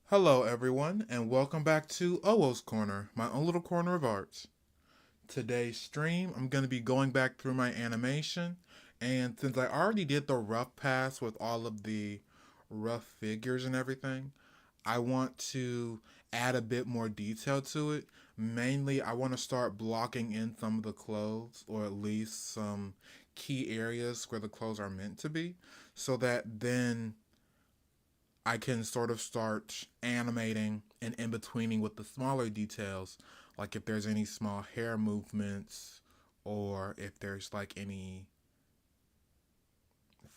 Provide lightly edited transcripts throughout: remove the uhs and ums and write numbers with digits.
Hello, everyone, and welcome back to Owoh's Corner, my own little corner of arts. Today's stream, I'm going to be going back through my animation, and since I already did the rough pass with all of the rough figures and everything, I want to add a bit more detail to it. Mainly, I want to start blocking in some of the clothes, or at least some key areas where the clothes are meant to be, so that then I can sort of start animating and in betweening with the smaller details, like if there's any small hair movements or if there's like any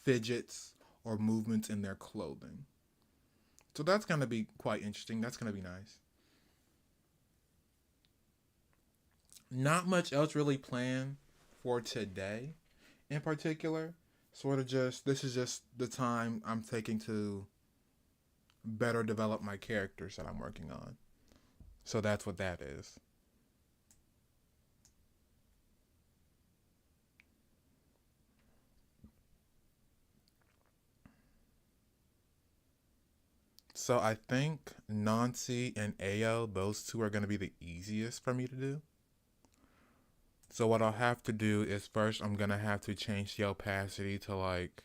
fidgets or movements in their clothing. So that's going to be quite interesting. That's going to be nice. Not much else really planned for today in particular. Sort of just, this is just the time I'm taking to better develop my characters that I'm working on. So that's what that is. So I think Nancy and Ayo, those two are going to be the easiest for me to do. So what I'll have to do is first I'm going to have to change the opacity to like,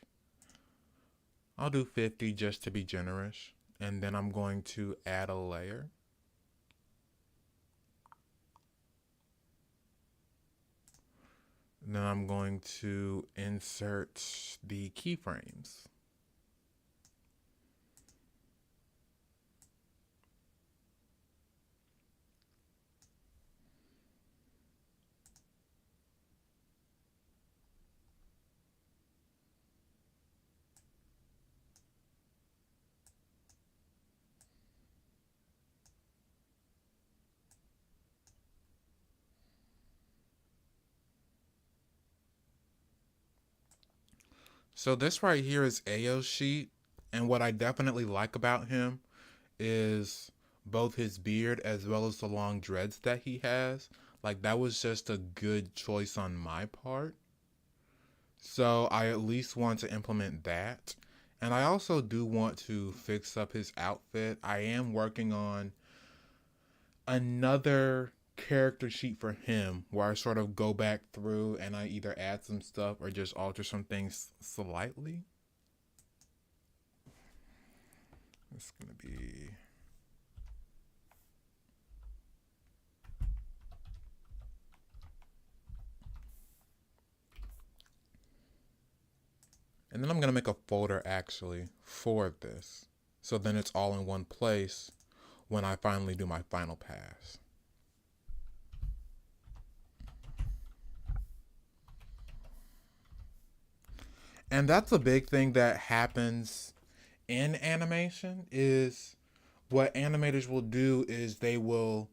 I'll do 50 just to be generous. And then I'm going to add a layer. And then I'm going to insert the keyframes. So this right here is Ayo's sheet. And what I definitely like about him is both his beard as well as the long dreads that he has. Like that was just a good choice on my part. So I at least want to implement that. And I also do want to fix up his outfit. I am working on another character sheet for him where I sort of go back through and I either add some stuff or just alter some things slightly. It's going to be. And then I'm going to make a folder actually for this. So then it's all in one place when I finally do my final pass. And that's a big thing that happens in animation is what animators will do is they will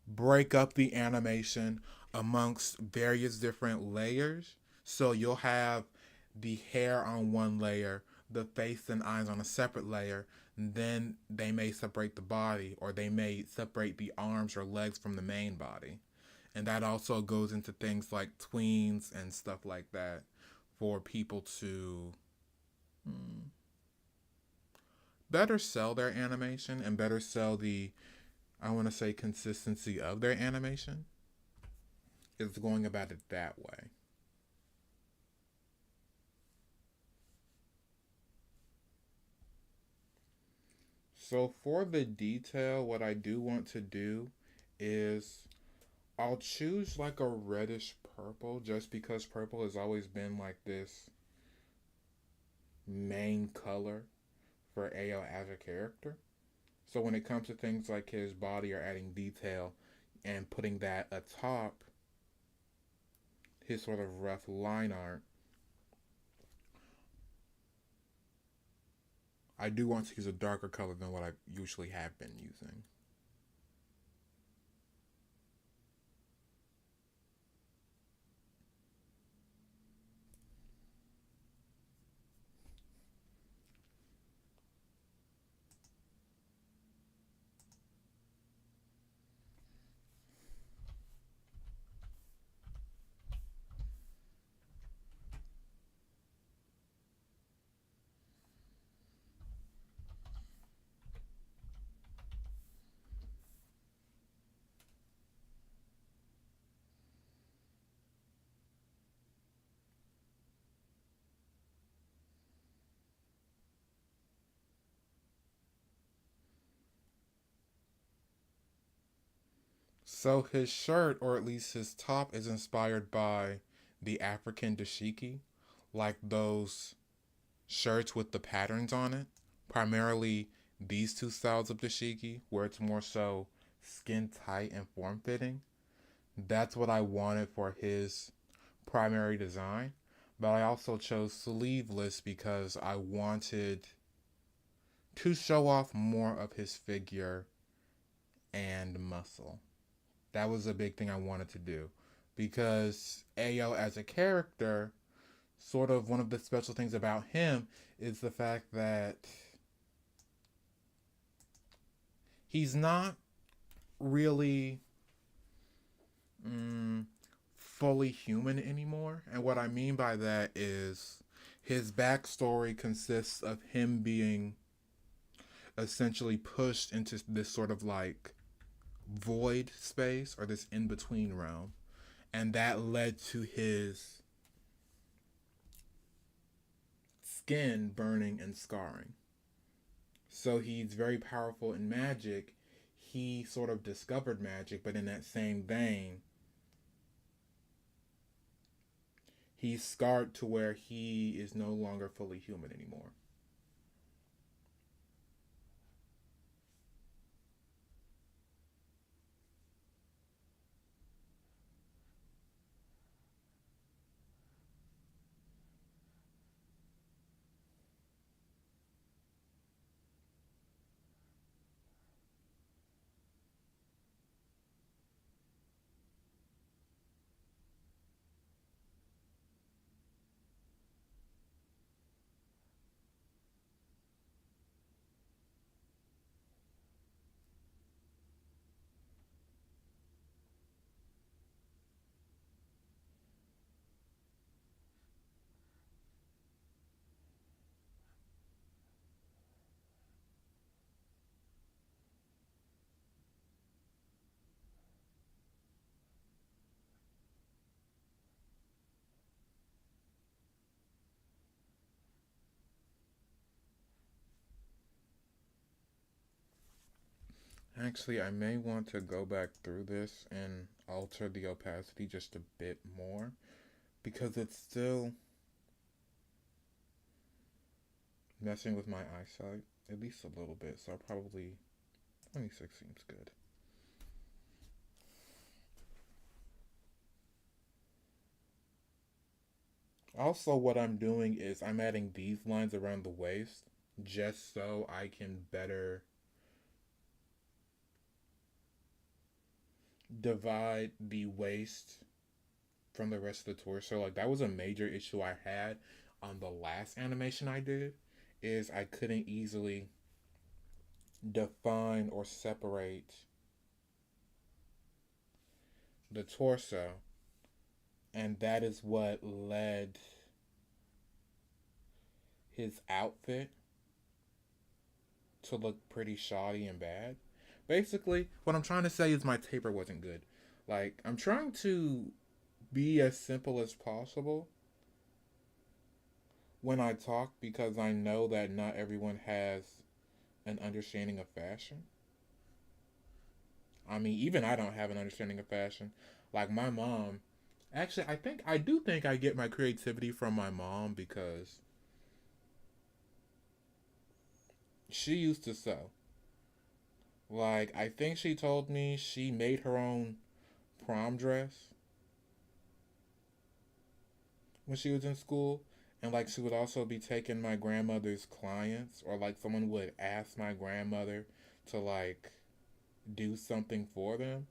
break up the animation amongst various different layers. So you'll have the hair on one layer, the face and eyes on a separate layer, and then they may separate the body or they may separate the arms or legs from the main body. And that also goes into things like tweens and stuff like that for people to better sell their animation and better sell the, I want to say, consistency of their animation. Is going about it that way. So for the detail, what I do want to do is I'll choose like a reddish purple just because purple has always been like this main color for Ao as a character. So when it comes to things like his body or adding detail and putting that atop his sort of rough line art, I do want to use a darker color than what I usually have been using. So his shirt, or at least his top, is inspired by the African dashiki, like those shirts with the patterns on it. Primarily these two styles of dashiki, where it's more so skin tight and form fitting. That's what I wanted for his primary design. But I also chose sleeveless because I wanted to show off more of his figure and muscle. That was a big thing I wanted to do. Because Ayo as a character, sort of one of the special things about him is the fact that he's not really mm, fully human anymore. And what I mean by that is his backstory consists of him being essentially pushed into this sort of like void space or this in between realm. And that led to his skin burning and scarring. So he's very powerful in magic. He sort of discovered magic, but in that same vein, he's scarred to where he is no longer fully human anymore. Actually, I may want to go back through this and alter the opacity just a bit more because it's still messing with my eyesight, at least a little bit. So I'll probably 26 seems good. Also, what I'm doing is I'm adding these lines around the waist just so I can better divide the waist from the rest of the torso. Like that was a major issue I had on the last animation I did is I couldn't easily define or separate the torso, and that is what led his outfit to look pretty shoddy and bad. Basically, what I'm trying to say is my taper wasn't good. Like, I'm trying to be as simple as possible when I talk because I know that not everyone has an understanding of fashion. I mean, even I don't have an understanding of fashion. Like, my mom, actually, I do think I get my creativity from my mom because she used to sew. Like, I think she told me she made her own prom dress when she was in school. And, like, she would also be taking my grandmother's clients, or, like, someone would ask my grandmother to, like, do something for them.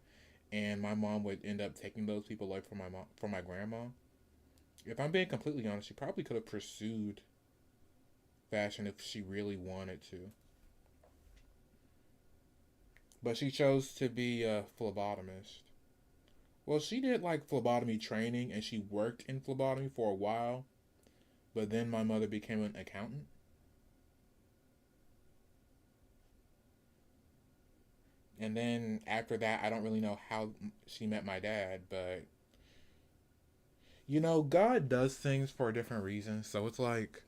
And my mom would end up taking those people away from my grandma. If I'm being completely honest, she probably could have pursued fashion if she really wanted to. But she chose to be a phlebotomist. Well, she did like phlebotomy training and she worked in phlebotomy for a while, but then my mother became an accountant. And then after that, I don't really know how she met my dad, but God does things for different reasons. So it's like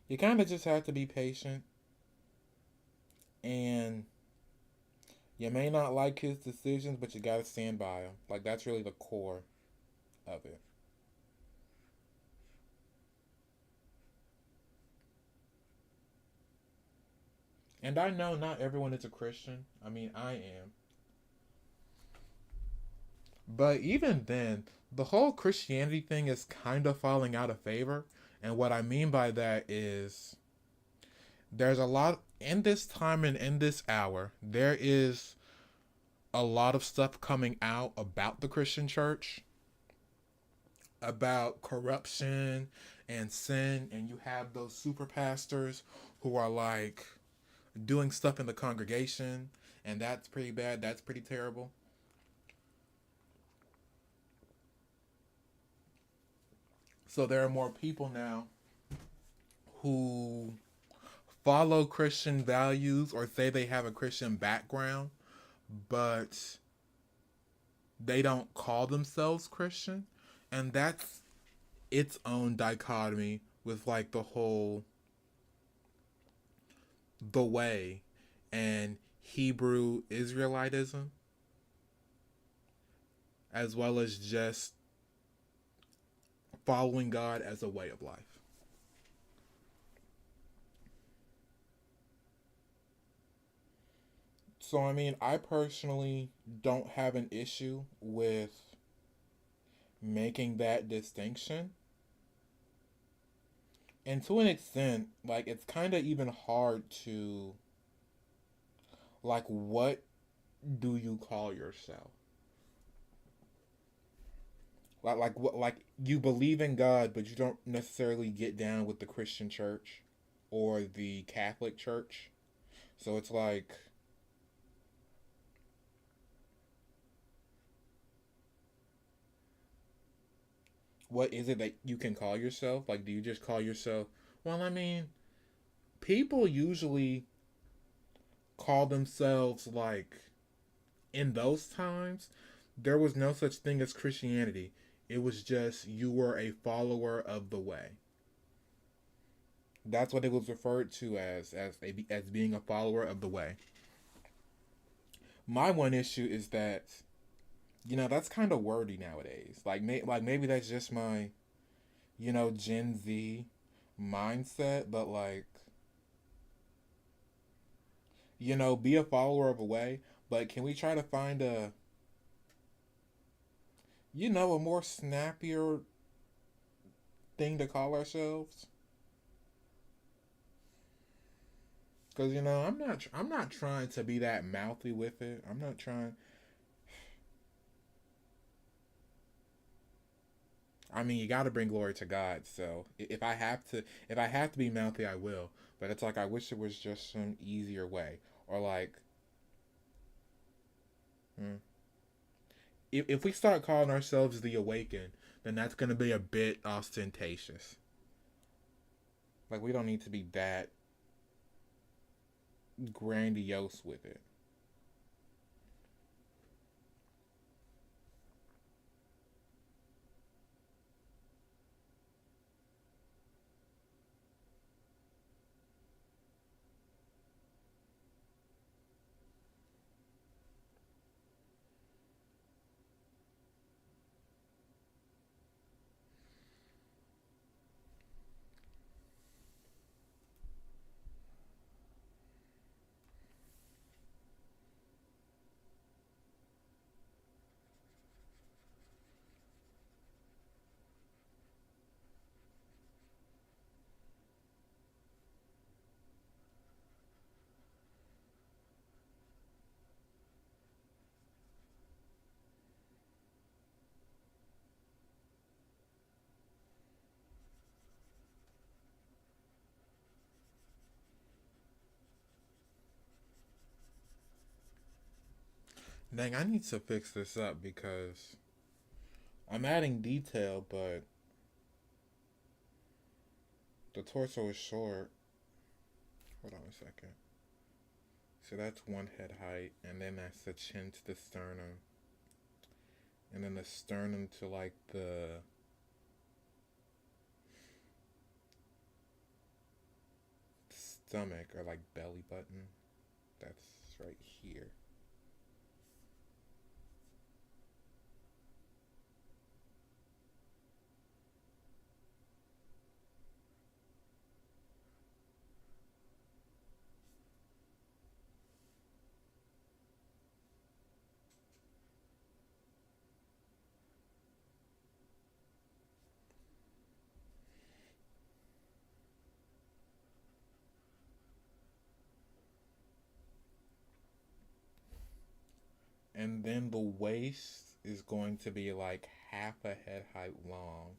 you kind of just have to be patient and You may not like his decisions, but you gotta stand by him. Like, that's really the core of it. And I know not everyone is a Christian. I mean, I am. But even then, the whole Christianity thing is kind of falling out of favor. And what I mean by that is there's a lot in this time and in this hour, there is a lot of stuff coming out about the Christian church, about corruption and sin. And you have those super pastors who are like doing stuff in the congregation. And that's pretty bad. That's pretty terrible. So there are more people now who follow Christian values or say they have a Christian background, but they don't call themselves Christian. And that's its own dichotomy with like the whole the way and Hebrew Israelitism, as well as just following God as a way of life. So, I mean, I personally don't have an issue with making that distinction. And to an extent, like, it's kind of even hard to, like, what do you call yourself? Like, you believe in God, but you don't necessarily get down with the Christian church or the Catholic church. So it's like, what is it that you can call yourself? Like, do you just call yourself? Well, I mean, people usually call themselves like in those times there was no such thing as Christianity. It was just you were a follower of the way. That's what it was referred to as being a follower of the way. My one issue is that that's kind of wordy nowadays. Like maybe that's just my Gen Z mindset, but like be a follower of a way. But can we try to find a more snappier thing to call ourselves? Because I'm not trying to be that mouthy with it. I'm not trying. I mean, you got to bring glory to God. So if I have to be mouthy, I will. But it's like I wish it was just some easier way, or like, hmm, if we start calling ourselves the Awakened, then that's gonna be a bit ostentatious. Like we don't need to be that grandiose with it. Dang, I need to fix this up because I'm adding detail, but the torso is short. Hold on a second. So that's one head height, and then that's the chin to the sternum, and then the sternum to like the stomach or like belly button. That's right here. And then the waist is going to be like half a head height long.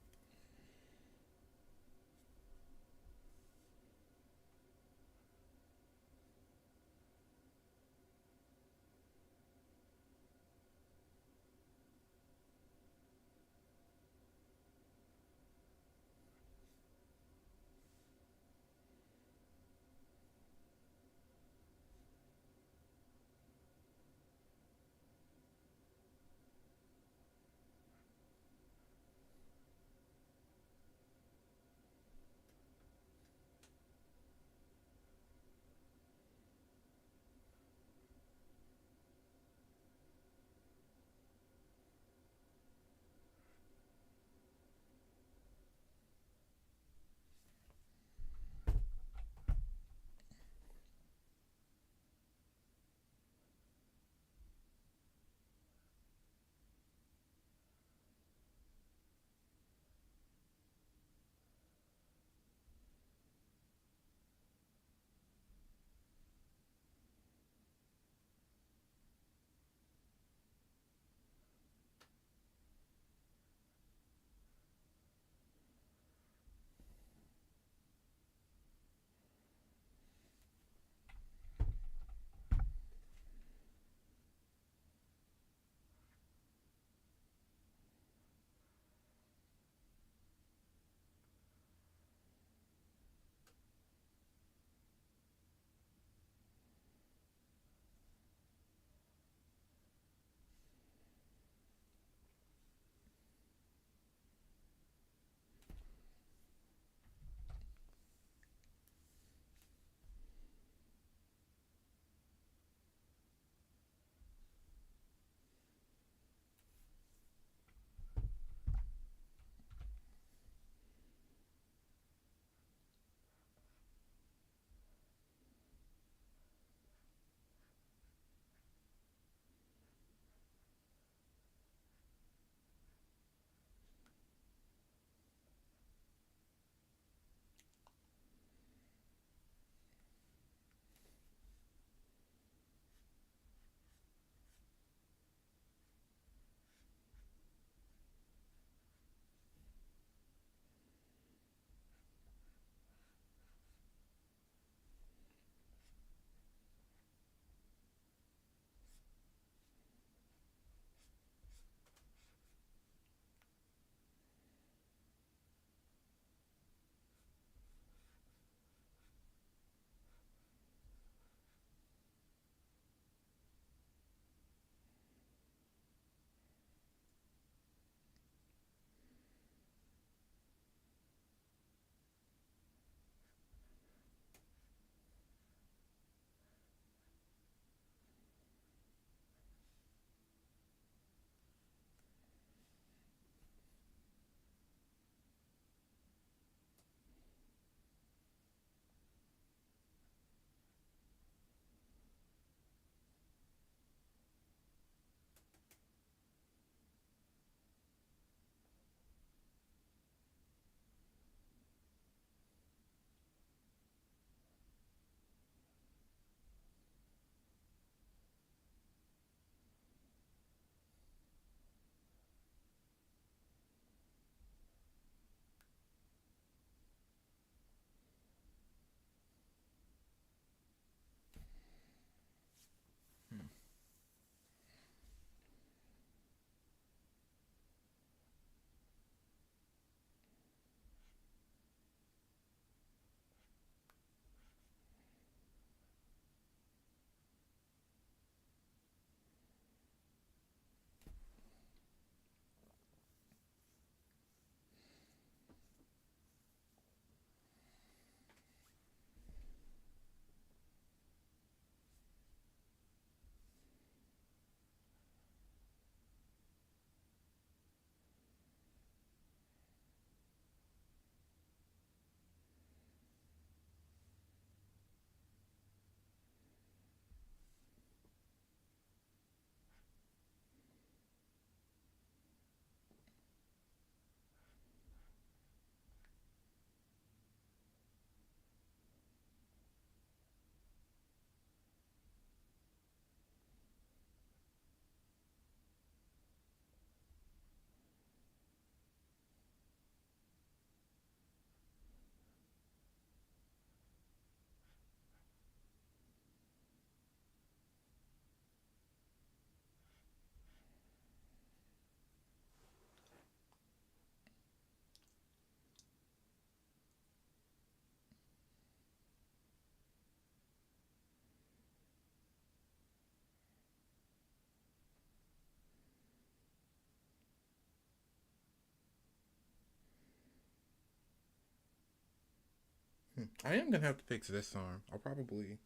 I am gonna have to fix this arm. I'll probably.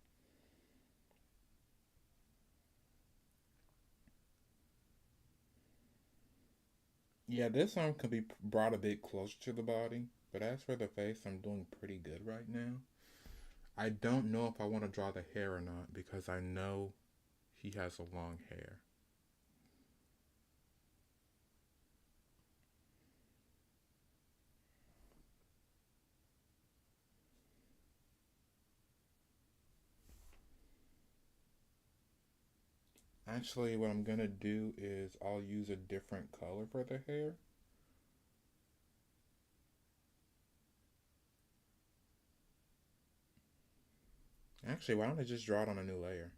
Yeah, this arm could be brought a bit closer to the body, but as for the face, I'm doing pretty good right now. I don't know if I want to draw the hair or not because I know he has a long hair. Actually, what I'm gonna do is I'll use a different color for the hair. Actually, why don't I just draw it on a new layer?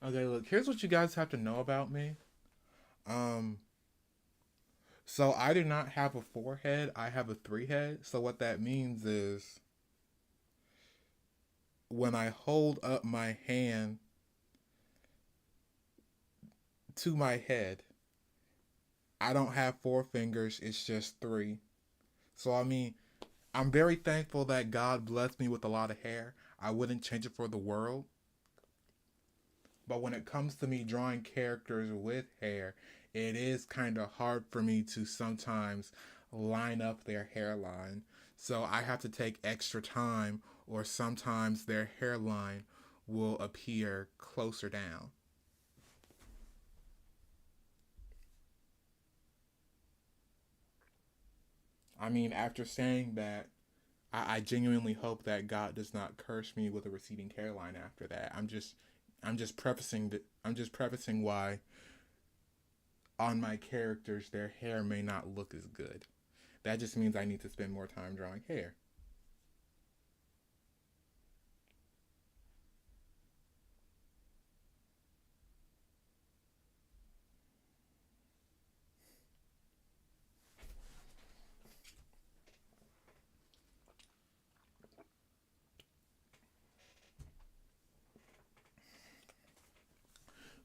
Okay, look, here's what you guys have to know about me. Um, so I do not have a forehead, I have a three head. So what that means is when I hold up my hand to my head, I don't have four fingers, it's just three. So I mean, I'm very thankful that God blessed me with a lot of hair. I wouldn't change it for the world. But when it comes to me drawing characters with hair, it is kind of hard for me to sometimes line up their hairline. So I have to take extra time, or sometimes their hairline will appear closer down. I mean, after saying that, I genuinely hope that God does not curse me with a receding hairline after that. I'm just prefacing why on my characters their hair may not look as good. That just means I need to spend more time drawing hair.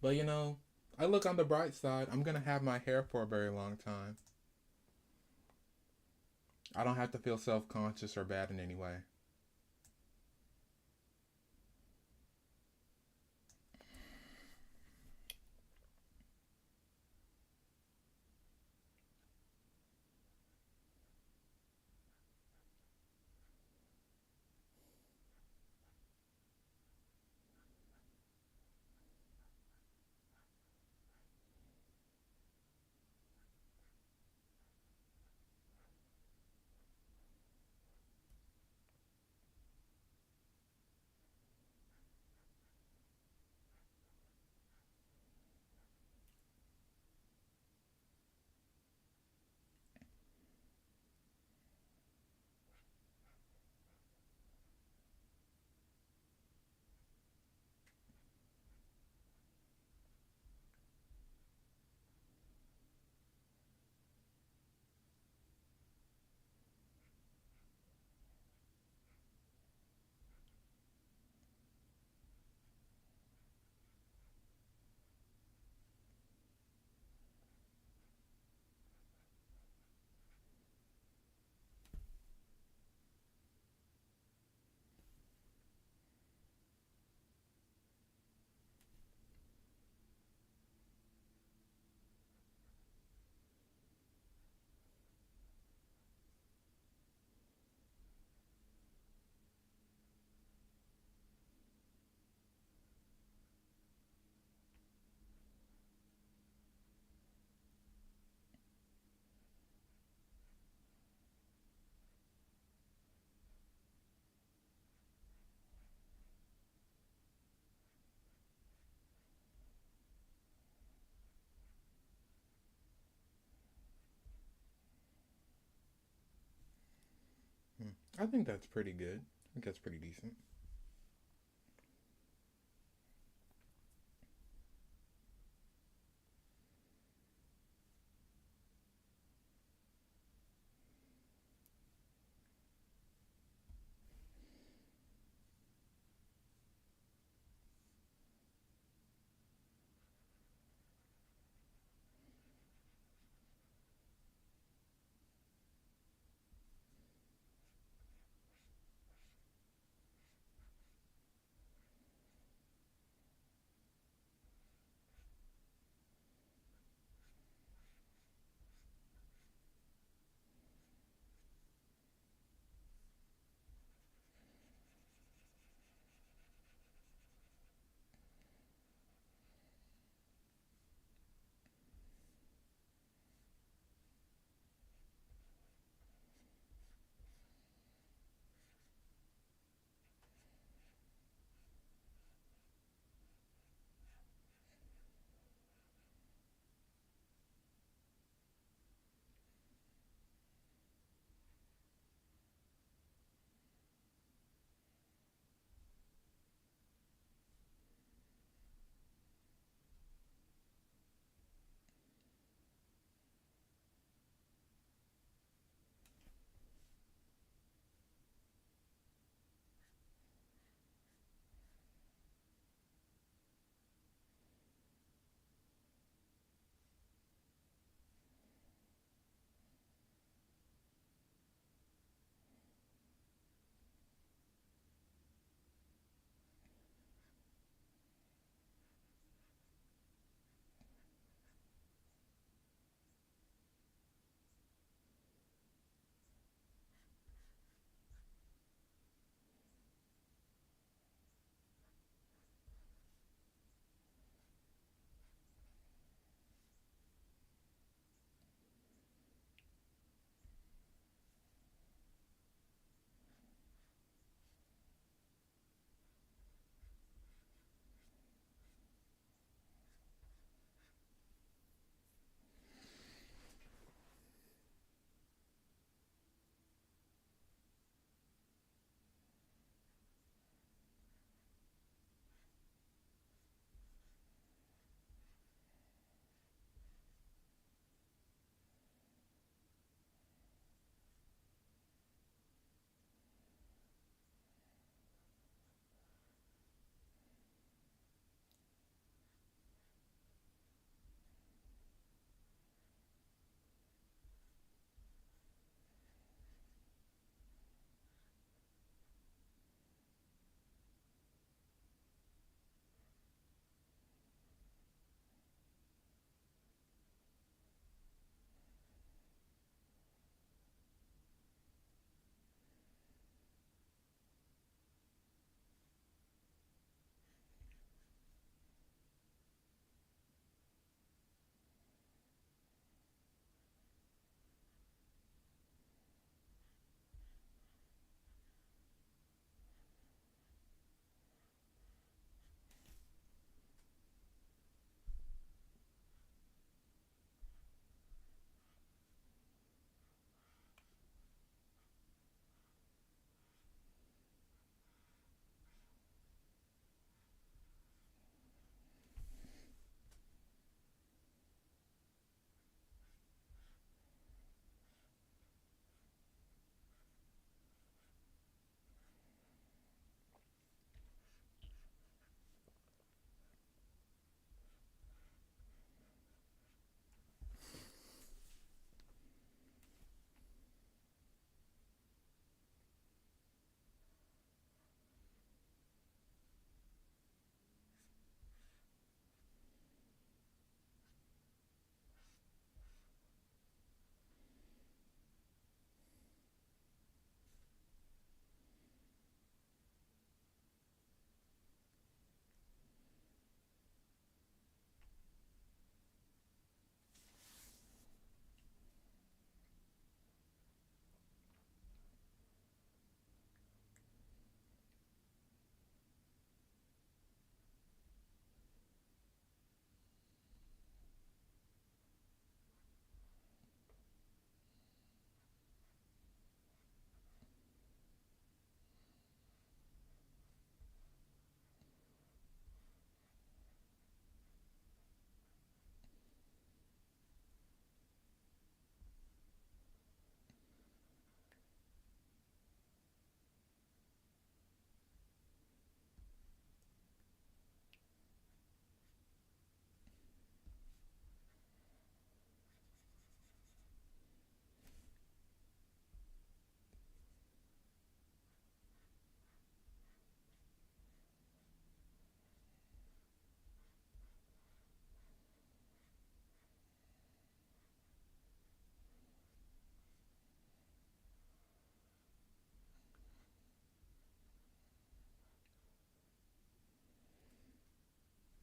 But you know, I look on the bright side. I'm gonna have my hair for a very long time. I don't have to feel self conscious or bad in any way. I think that's pretty good. I think that's pretty decent.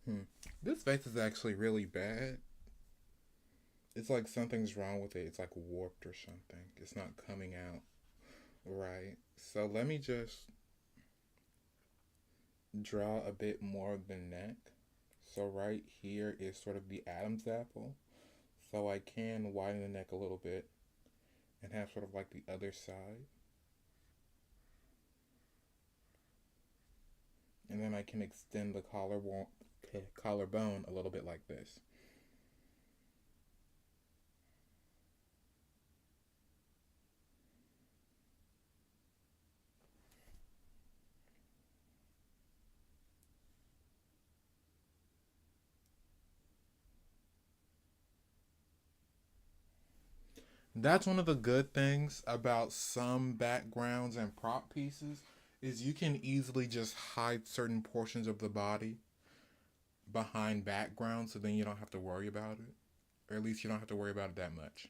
Hmm. This face is actually really bad. It's like something's wrong with it. It's like warped or something. It's not coming out right. So let me just draw a bit more of the neck. So right here is sort of the Adam's apple. So I can widen the neck a little bit and have sort of like the other side. And then I can extend the collarbone a little bit like this. That's one of the good things about some backgrounds and prop pieces is you can easily just hide certain portions of the body behind background so then you don't have to worry about it. Or at least you don't have to worry about it that much.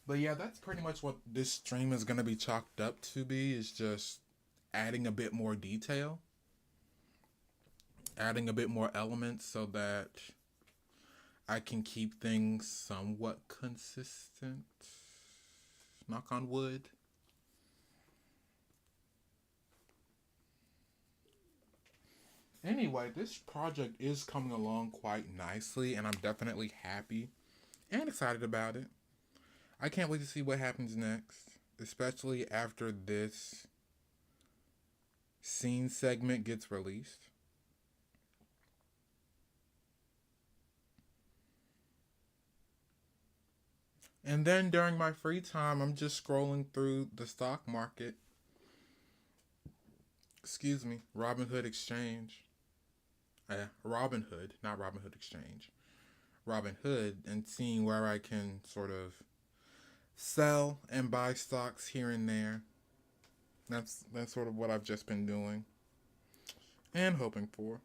But yeah, that's pretty much what this stream is going to be chalked up to be is just adding a bit more detail, adding a bit more elements so that I can keep things somewhat consistent. Knock on wood. Anyway, this project is coming along quite nicely, and I'm definitely happy and excited about it. I can't wait to see what happens next, especially after this scene segment gets released. And then during my free time, I'm just scrolling through the stock market. Excuse me, Robinhood Exchange. Robinhood, not Robinhood Exchange. Robinhood, and seeing where I can sort of sell and buy stocks here and there. That's sort of what I've just been doing and hoping for.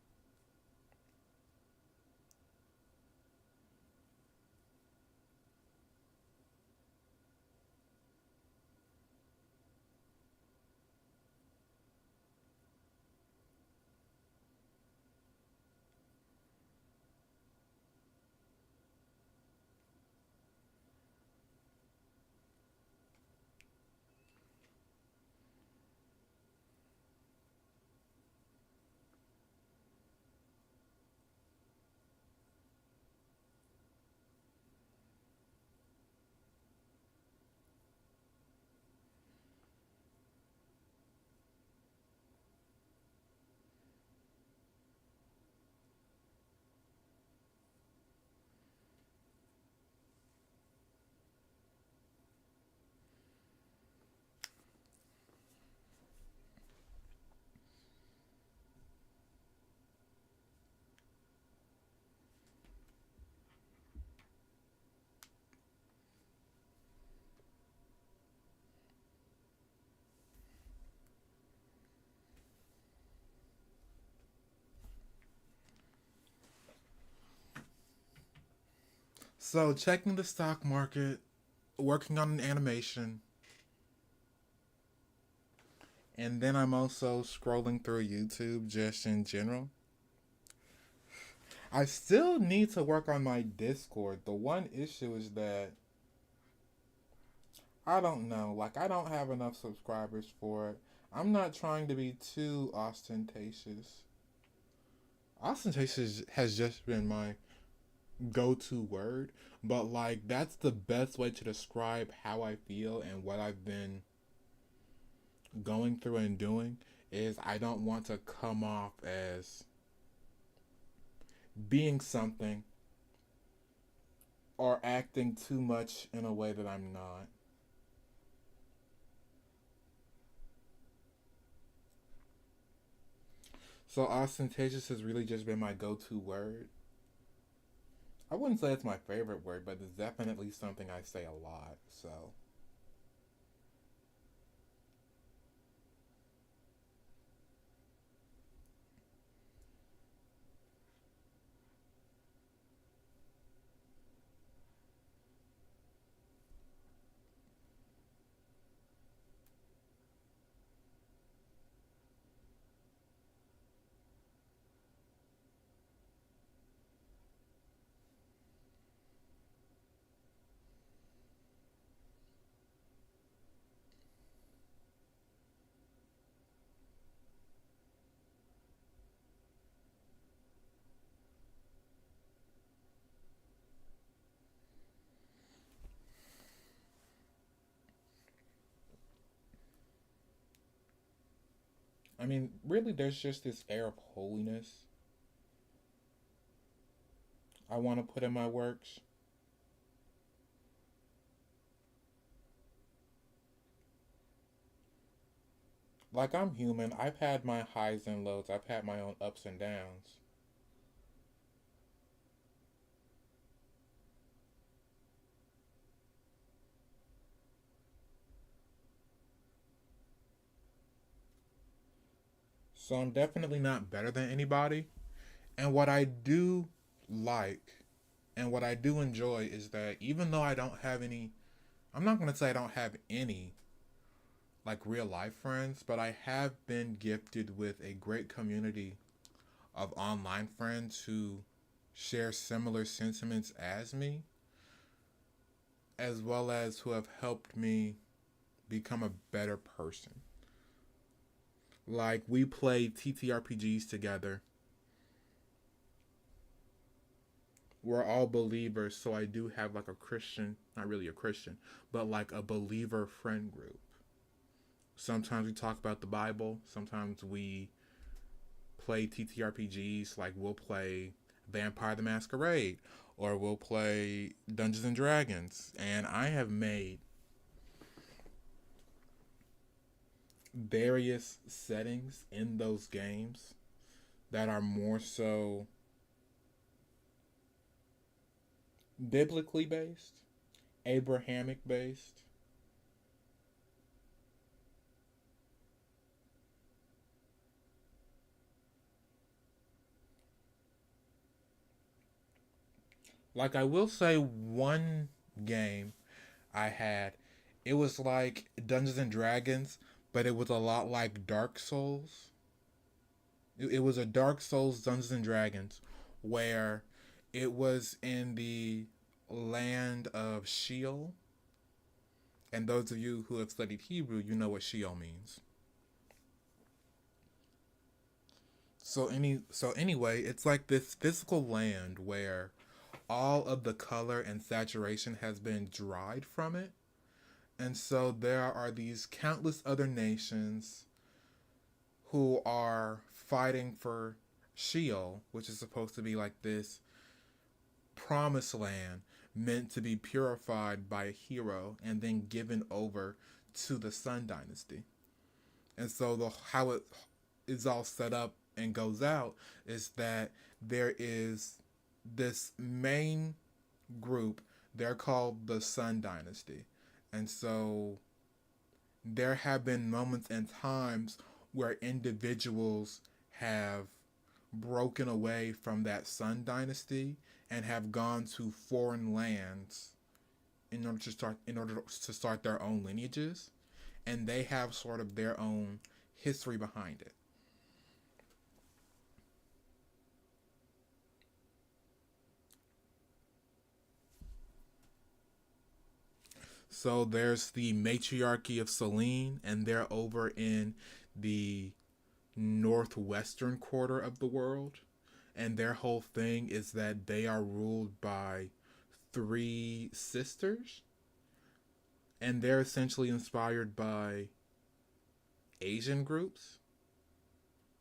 So, checking the stock market, working on an animation, and then I'm also scrolling through YouTube just in general. I still need to work on my Discord. The one issue is that I don't know, like I don't have enough subscribers for it. I'm not trying to be too ostentatious. Ostentatious has just been my go-to word, but like that's the best way to describe how I feel and what I've been going through and doing is I don't want to come off as being something or acting too much in a way that I'm not. So ostentatious has really just been my go-to word. I wouldn't say it's my favorite word, but it's definitely something I say a lot. So I mean, really, there's just this air of holiness I want to put in my works. Like, I'm human. I've had my highs and lows, I've had my own ups and downs. So I'm definitely not better than anybody. And what I do like and what I do enjoy is that even though I don't have any, I'm not going to say I don't have any like real life friends, but I have been gifted with a great community of online friends who share similar sentiments as me, as well as who have helped me become a better person. Like, we play TTRPGs together. We're all believers, so I do have like a Christian, not really a Christian, but like a believer friend group. Sometimes we talk about the Bible, sometimes we play TTRPGs, like we'll play Vampire the Masquerade or we'll play Dungeons and Dragons. And I have made various settings in those games that are more so biblically based, Abrahamic based. Like, I will say one game I had, it was like Dungeons and Dragons, but it was a lot like Dark Souls. It was a Dark Souls Dungeons and Dragons where it was in the land of Sheol. And those of you who have studied Hebrew, you know what Sheol means. So anyway, it's like this physical land where all of the color and saturation has been dried from it. And so there are these countless other nations who are fighting for Sheol, which is supposed to be like this promised land meant to be purified by a hero and then given over to the Sun Dynasty. And so the how it is all set up and goes out is that there is this main group. They're called the Sun Dynasty. And so there have been moments and times where individuals have broken away from that Sun Dynasty and have gone to foreign lands in order to start their own lineages, and they have sort of their own history behind it. So there's the matriarchy of Selene, and they're over in the northwestern quarter of the world. And their whole thing is that they are ruled by three sisters, and they're essentially inspired by Asian groups,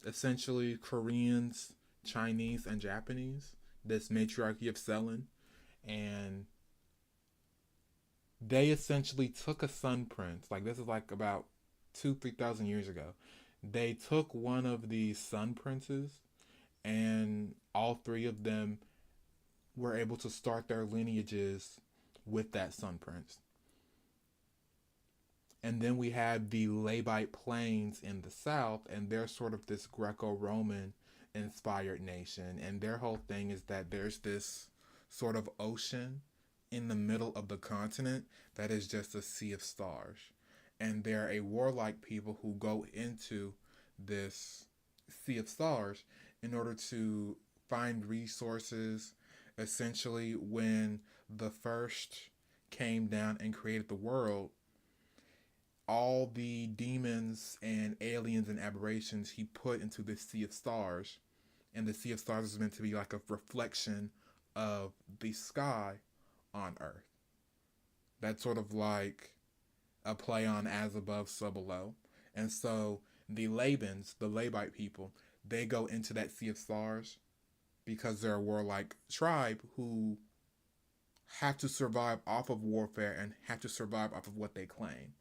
essentially Koreans, Chinese, and Japanese. This matriarchy of Selene, and they essentially took a sun prince. Like, this is like about 2-3 thousand years ago. They took one of these sun princes, and all three of them were able to start their lineages with that sun prince. And then we had the Labite Plains in the south, and they're sort of this Greco Roman inspired nation. And their whole thing is that there's this sort of ocean in the middle of the continent that is just a sea of stars. And they're a warlike people who go into this sea of stars in order to find resources. Essentially, when the first came down and created the world, all the demons and aliens and aberrations he put into this sea of stars. And the sea of stars is meant to be like a reflection of the sky on Earth. That's sort of like a play on as above, so below. And so The Labans, the Labite people, they go into that sea of stars because they're a warlike tribe who have to survive off of warfare and have to survive off of what they claim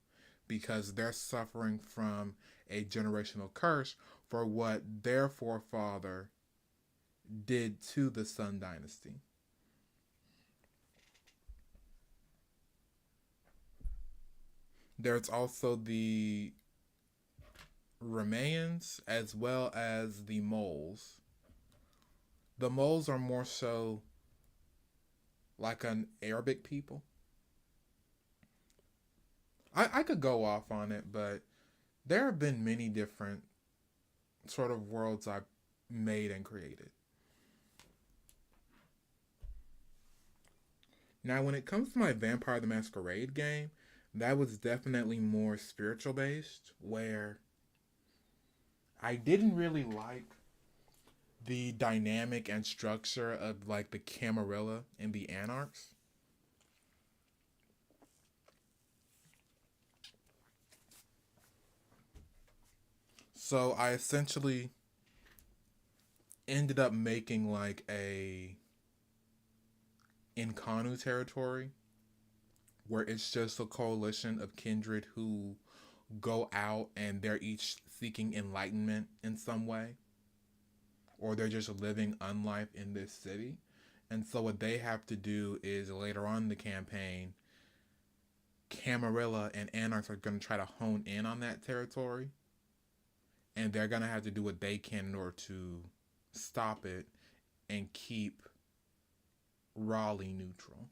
because they're suffering from a generational curse for what their forefather did to the Sun Dynasty. There's also the Remains as well as the Moles. The Moles are more so like an Arabic people. I could go off on it, but there have been many different sort of worlds I've made and created. Now, when it comes to my Vampire the Masquerade game, that was definitely more spiritual based, where I didn't really like the dynamic and structure of like the Camarilla and the Anarchs. So I essentially ended up making like a Inkanu territory where it's just a coalition of kindred who go out and they're each seeking enlightenment in some way, or they're just living unlife in this city. And so what they have to do is later on in the campaign, Camarilla and Anarchs are going to try to hone in on that territory, and they're going to have to do what they can in order to stop it and keep Raleigh neutral,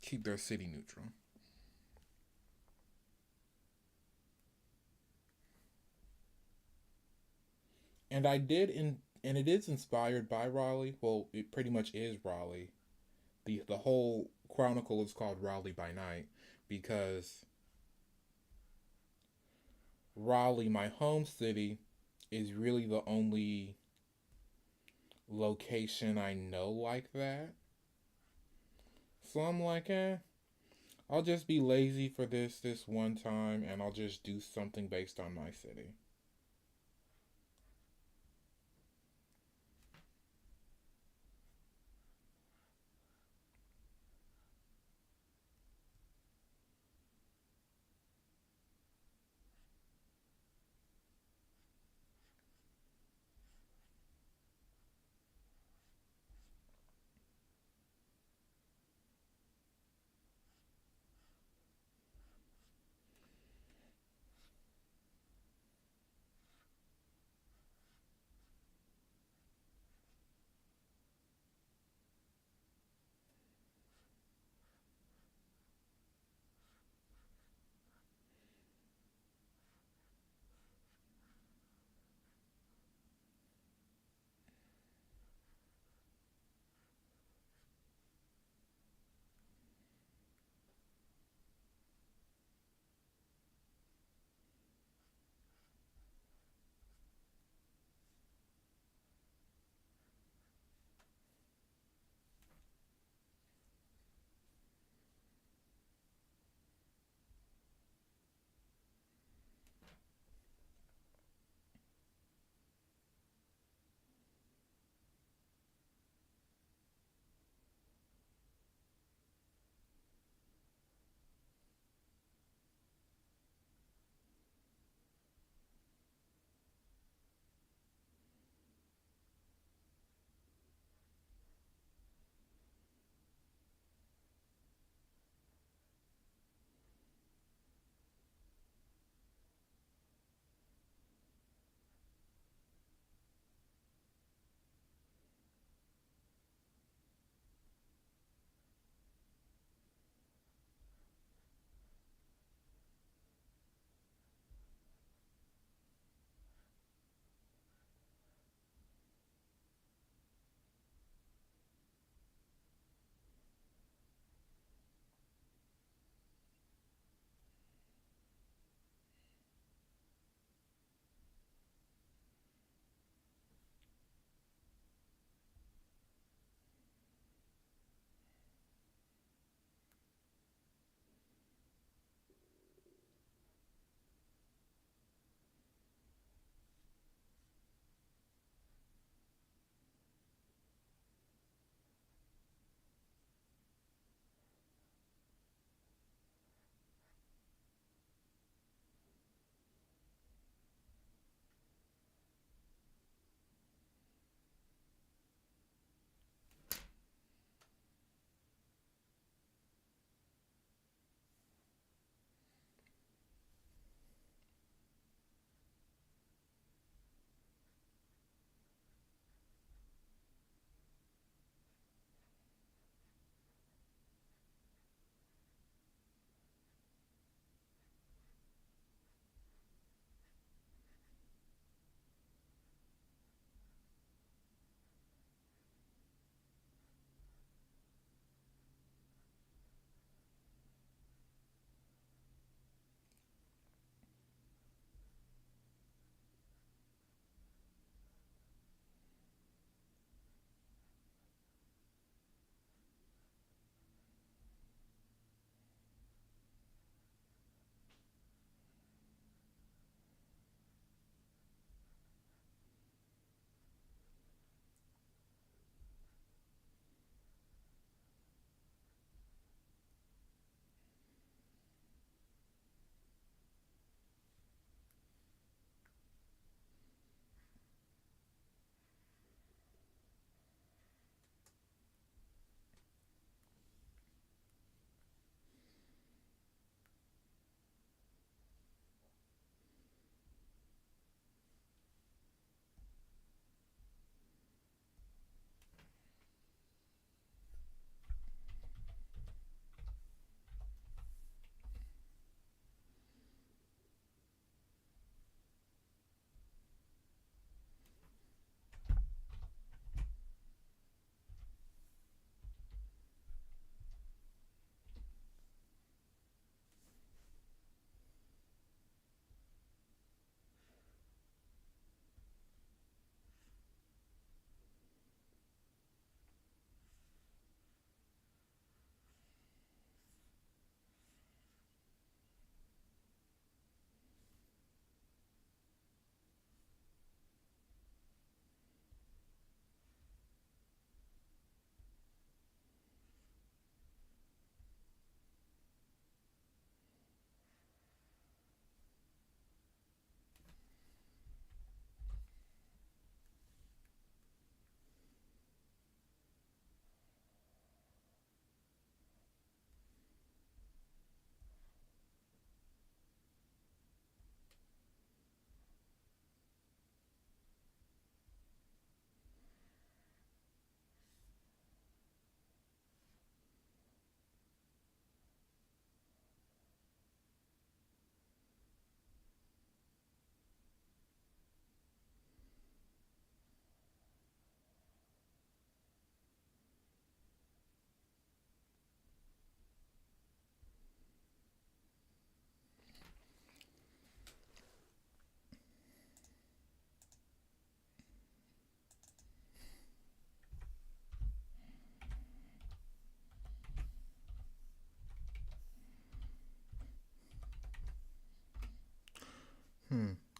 keep their city neutral. And I did and it is inspired by Raleigh. Well, it pretty much is Raleigh. The whole chronicle is called Raleigh by Night because Raleigh, my home city, is really the only location I know like that. So I'm like, I'll just be lazy for this one time and I'll just do something based on my city.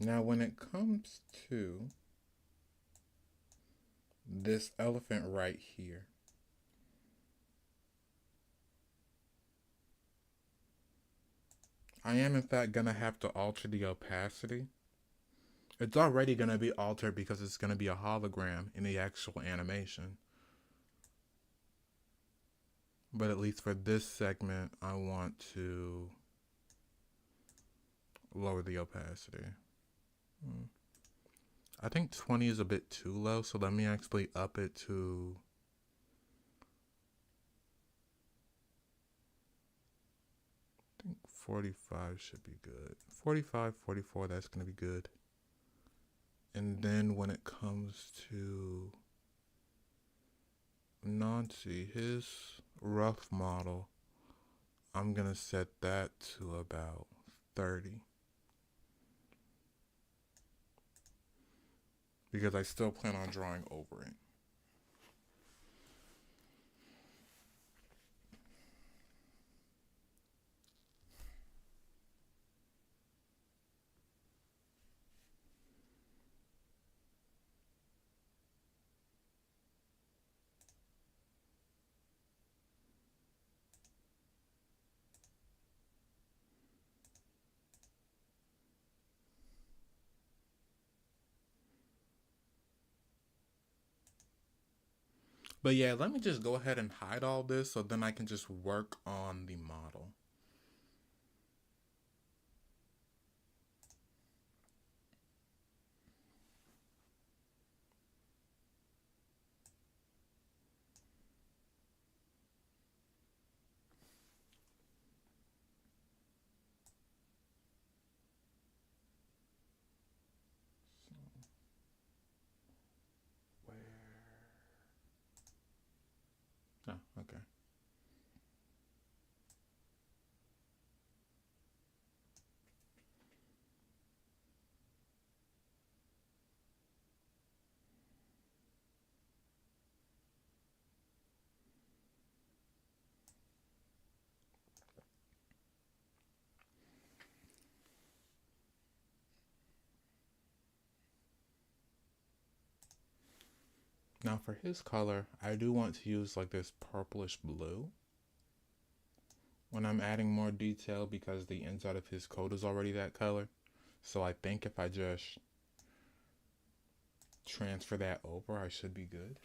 Now, when it comes to this elephant right here, I am in fact gonna have to alter the opacity. It's already gonna be altered because it's gonna be a hologram in the actual animation. But at least for this segment, I want to lower the opacity. I think 20 is a bit too low, so let me actually up it to... I think 45 should be good. 45, 44, that's going to be good. And then when it comes to Nancy, his rough model, I'm going to set that to about 30. Because I still plan on drawing over it. But yeah, let me just go ahead and hide all this so then I can just work on the model. Where? Oh, okay. Now for his color, I do want to use like this purplish blue when I'm adding more detail because the inside of his coat is already that color. So I think if I just transfer that over, I should be good.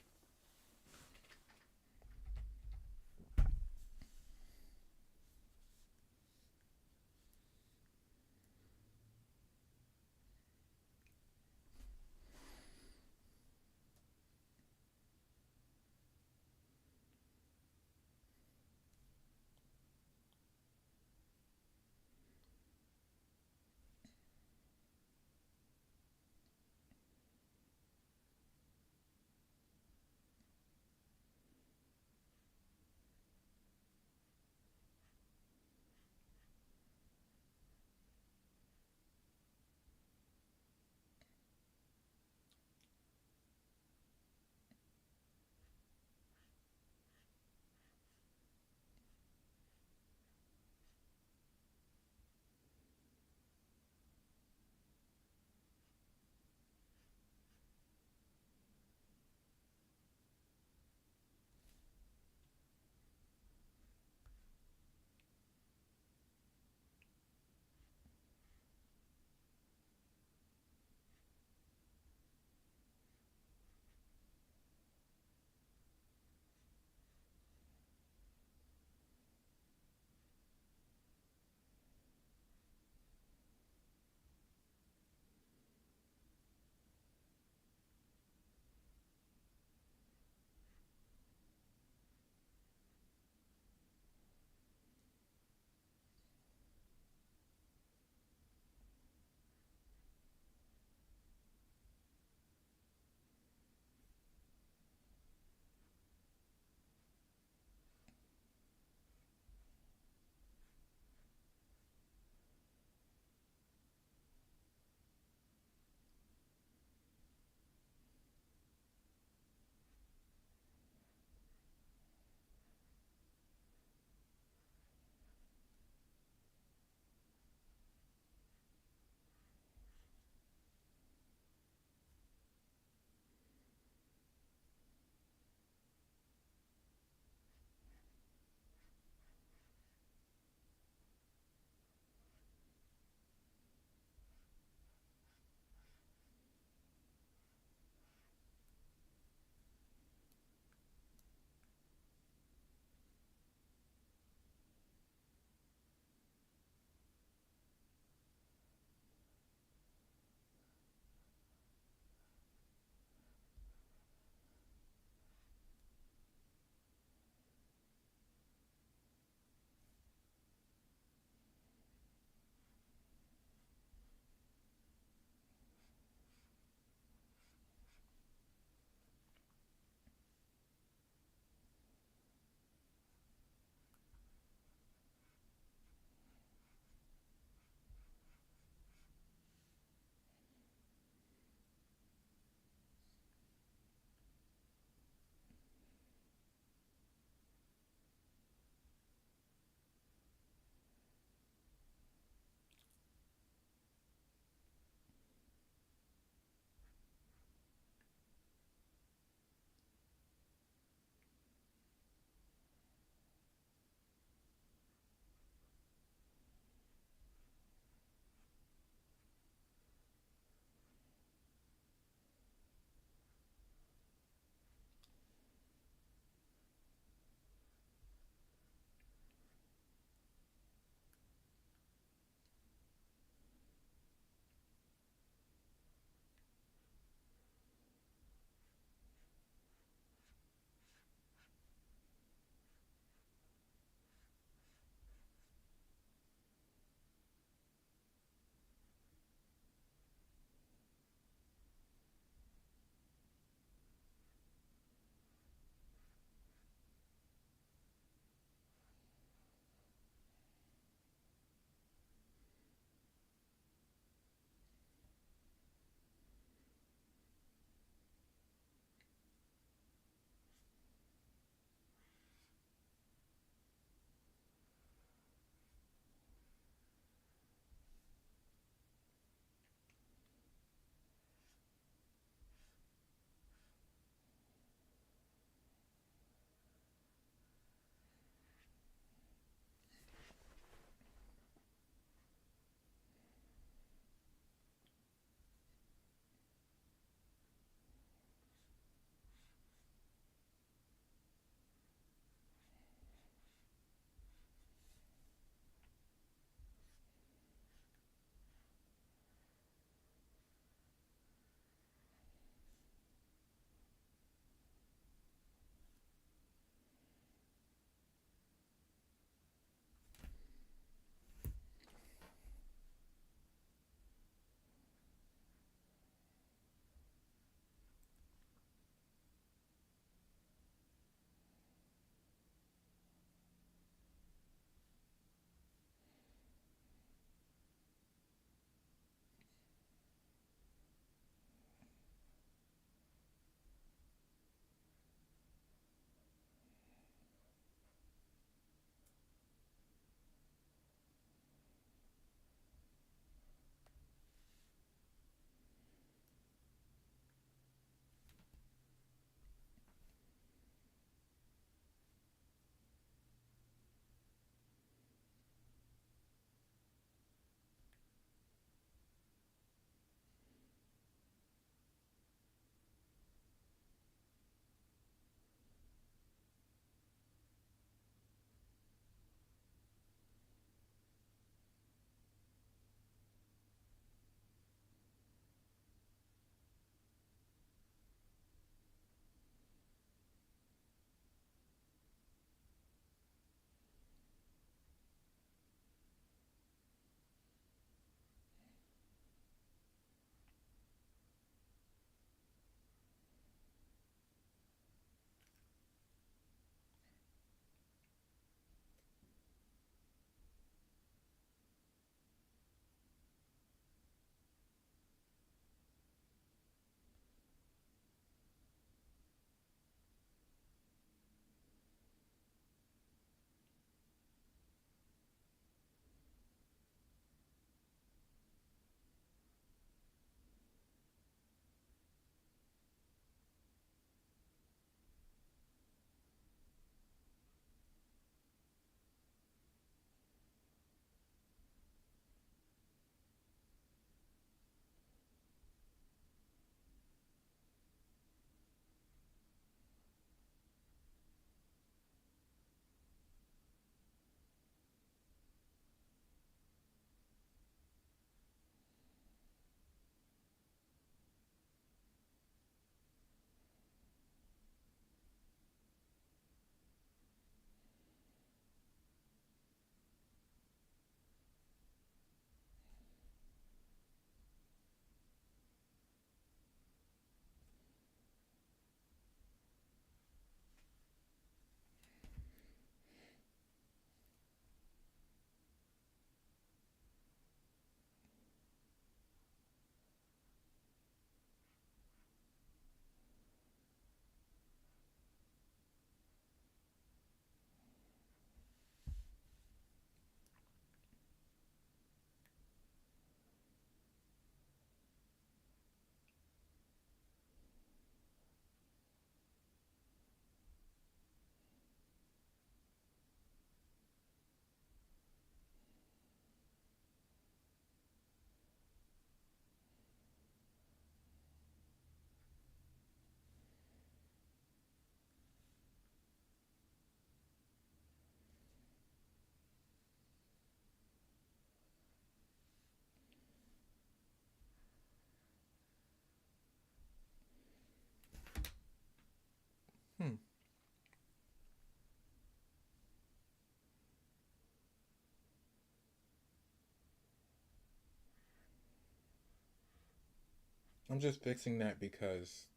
I'm just fixing that because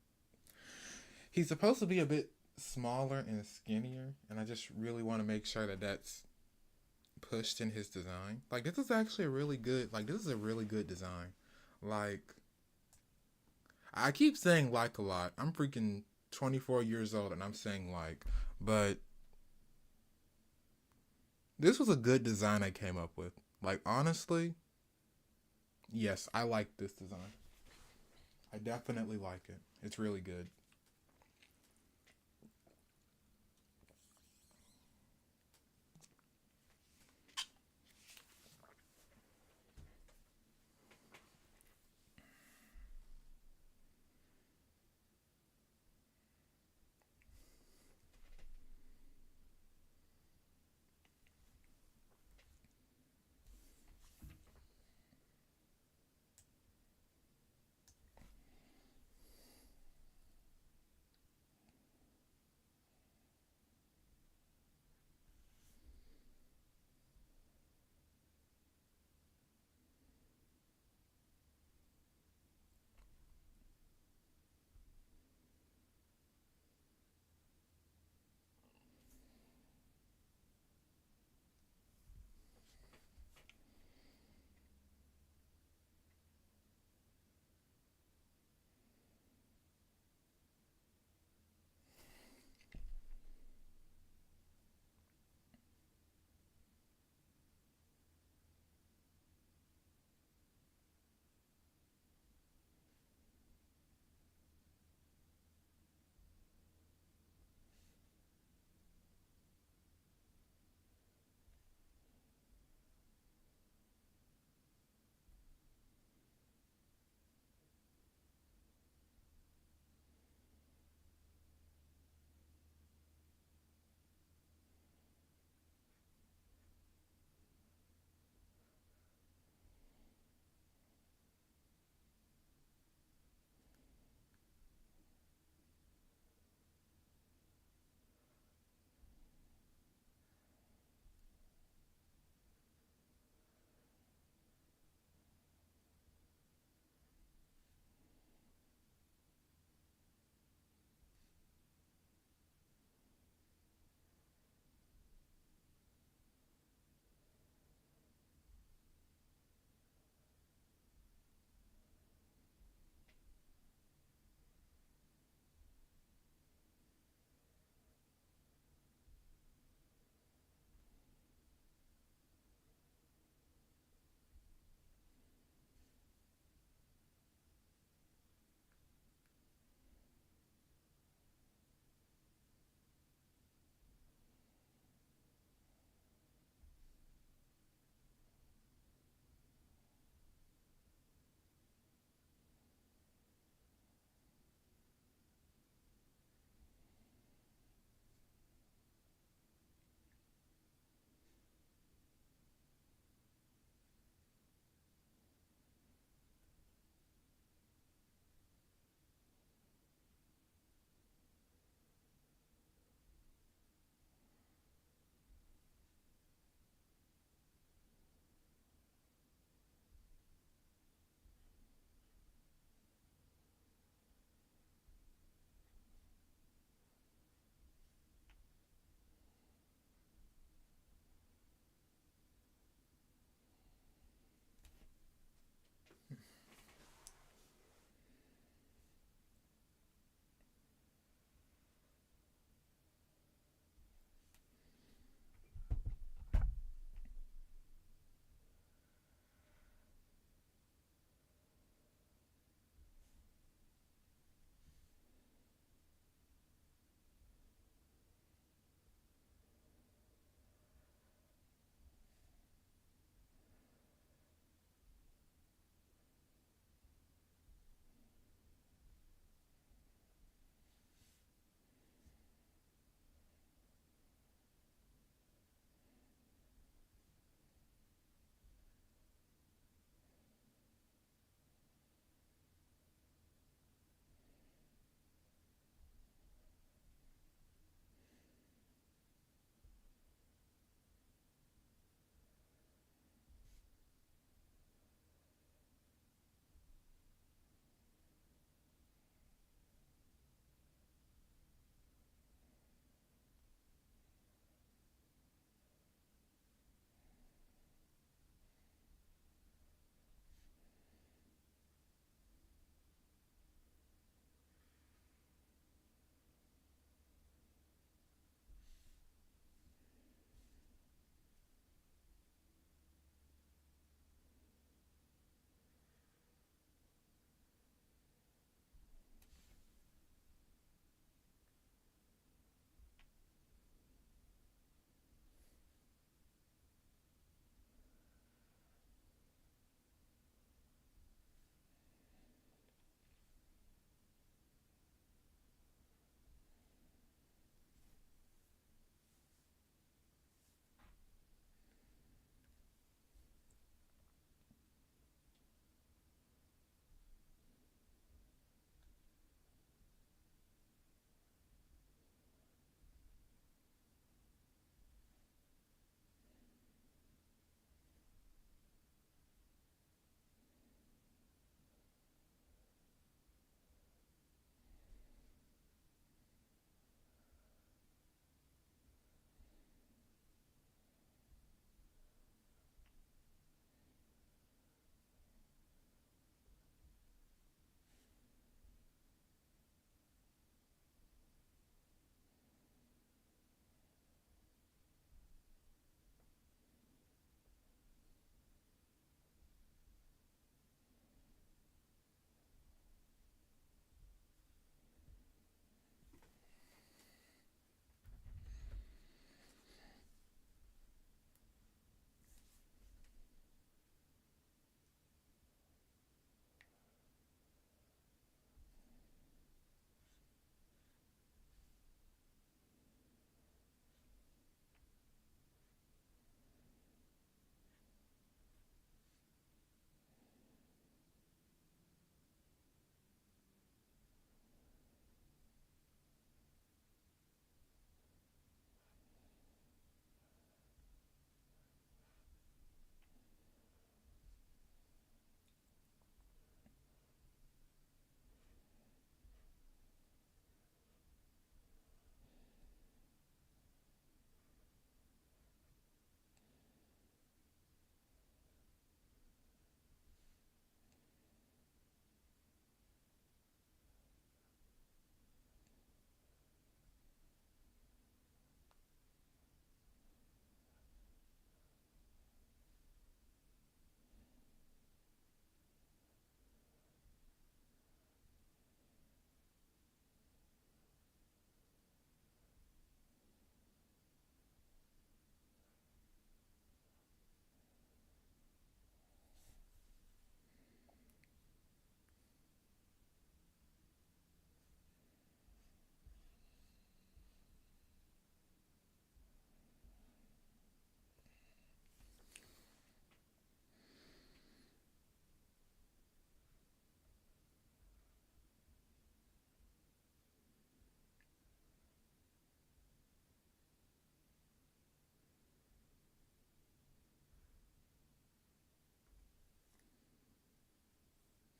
he's supposed to be a bit smaller and skinnier, and I just really want to make sure that that's pushed in his design. Like this is actually a really good. Like this is a really good design. Like I keep saying like a lot. I'm freaking 24 years old and I'm saying like, but this was a good design I came up with. Like honestly, yes, I like this design. I definitely like it. It's really good.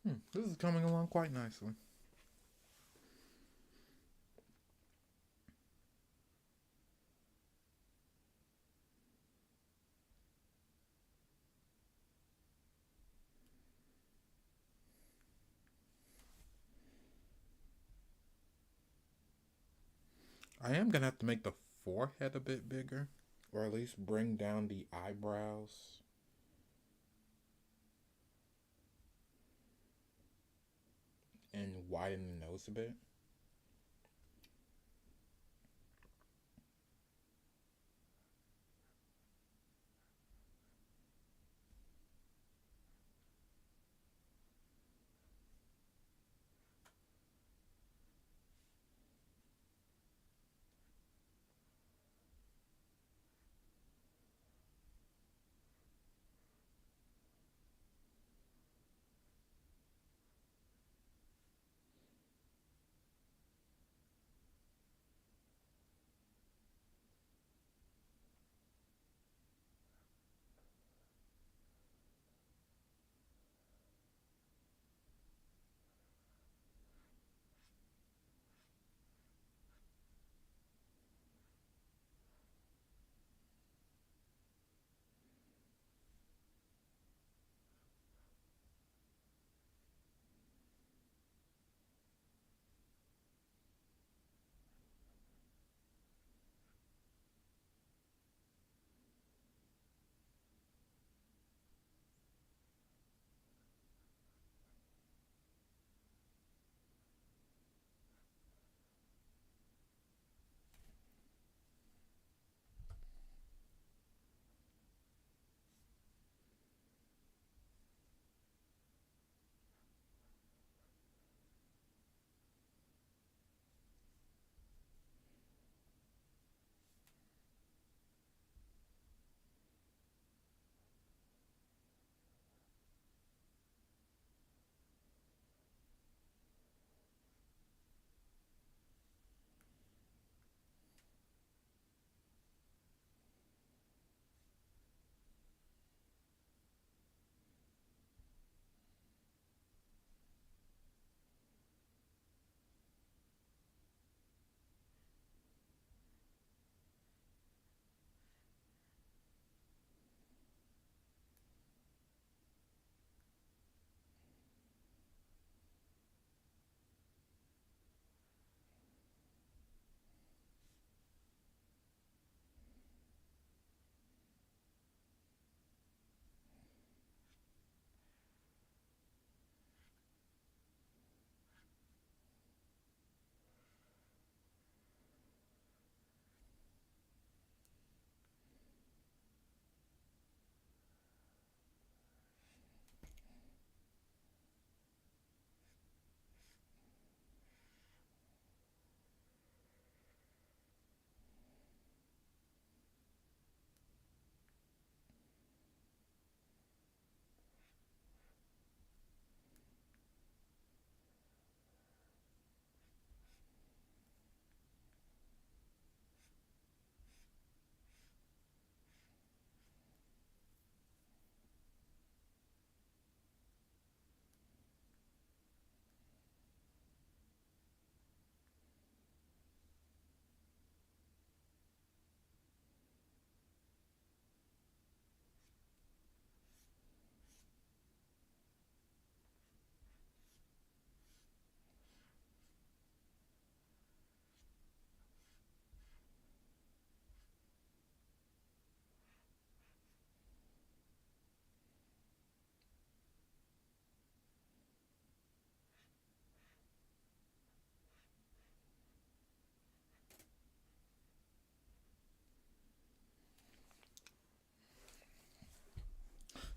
This is coming along quite nicely. I am gonna have to make the forehead a bit bigger, or at least bring down the eyebrows and widen the nose a bit.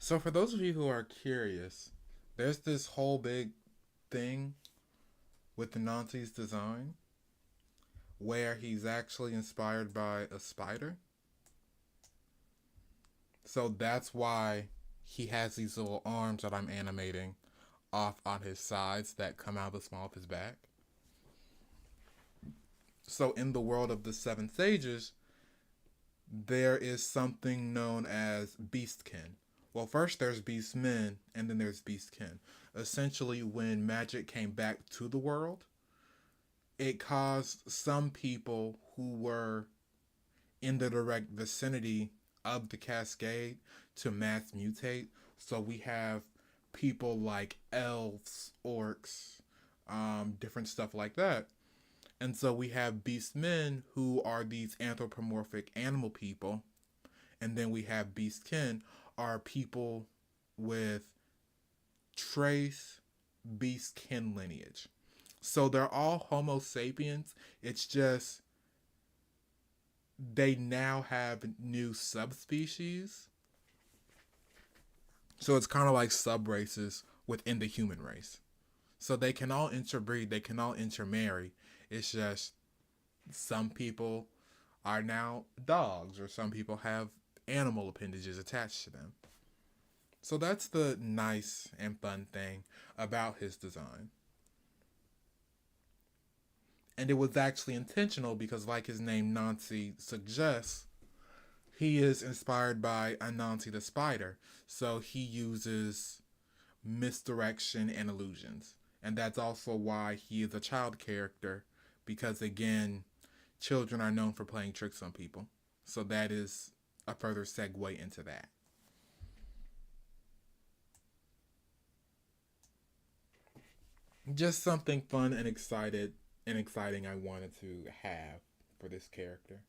So, for those of you who are curious, there's this whole big thing with the Nancy's design where he's actually inspired by a spider. So, that's why he has these little arms that I'm animating off on his sides that come out of the small of his back. So, in the world of the Seven Sages, there is something known as beastkin. Well, first there's beast men, and then there's beast kin. Essentially, when magic came back to the world, it caused some people who were in the direct vicinity of the cascade to mass mutate. So we have people like elves, orcs, different stuff like that. And so we have beast men who are these anthropomorphic animal people. And then we have beast kin are people with trace beast kin lineage. So they're all Homo sapiens. It's just they now have new subspecies. So it's kind of like sub races within the human race. So they can all interbreed, they can all intermarry. It's just some people are now dogs, or some people have animal appendages attached to them. So that's the nice and fun thing about his design. And it was actually intentional because, like his name Nancy suggests, he is inspired by Anansi the spider. So he uses misdirection and illusions. And that's also why he is a child character, because again, children are known for playing tricks on people. So that is a further segue into that. Just something fun and exciting I wanted to have for this character.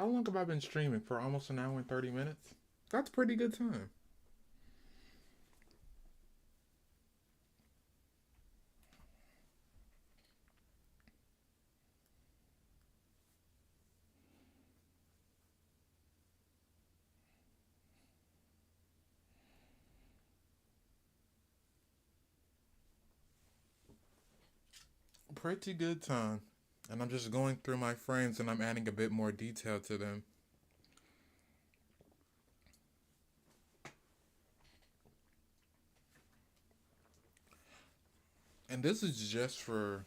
How long have I been streaming? For almost an hour and 30 minutes? That's pretty good time. Pretty good time. And I'm just going through my frames and I'm adding a bit more detail to them. And this is just for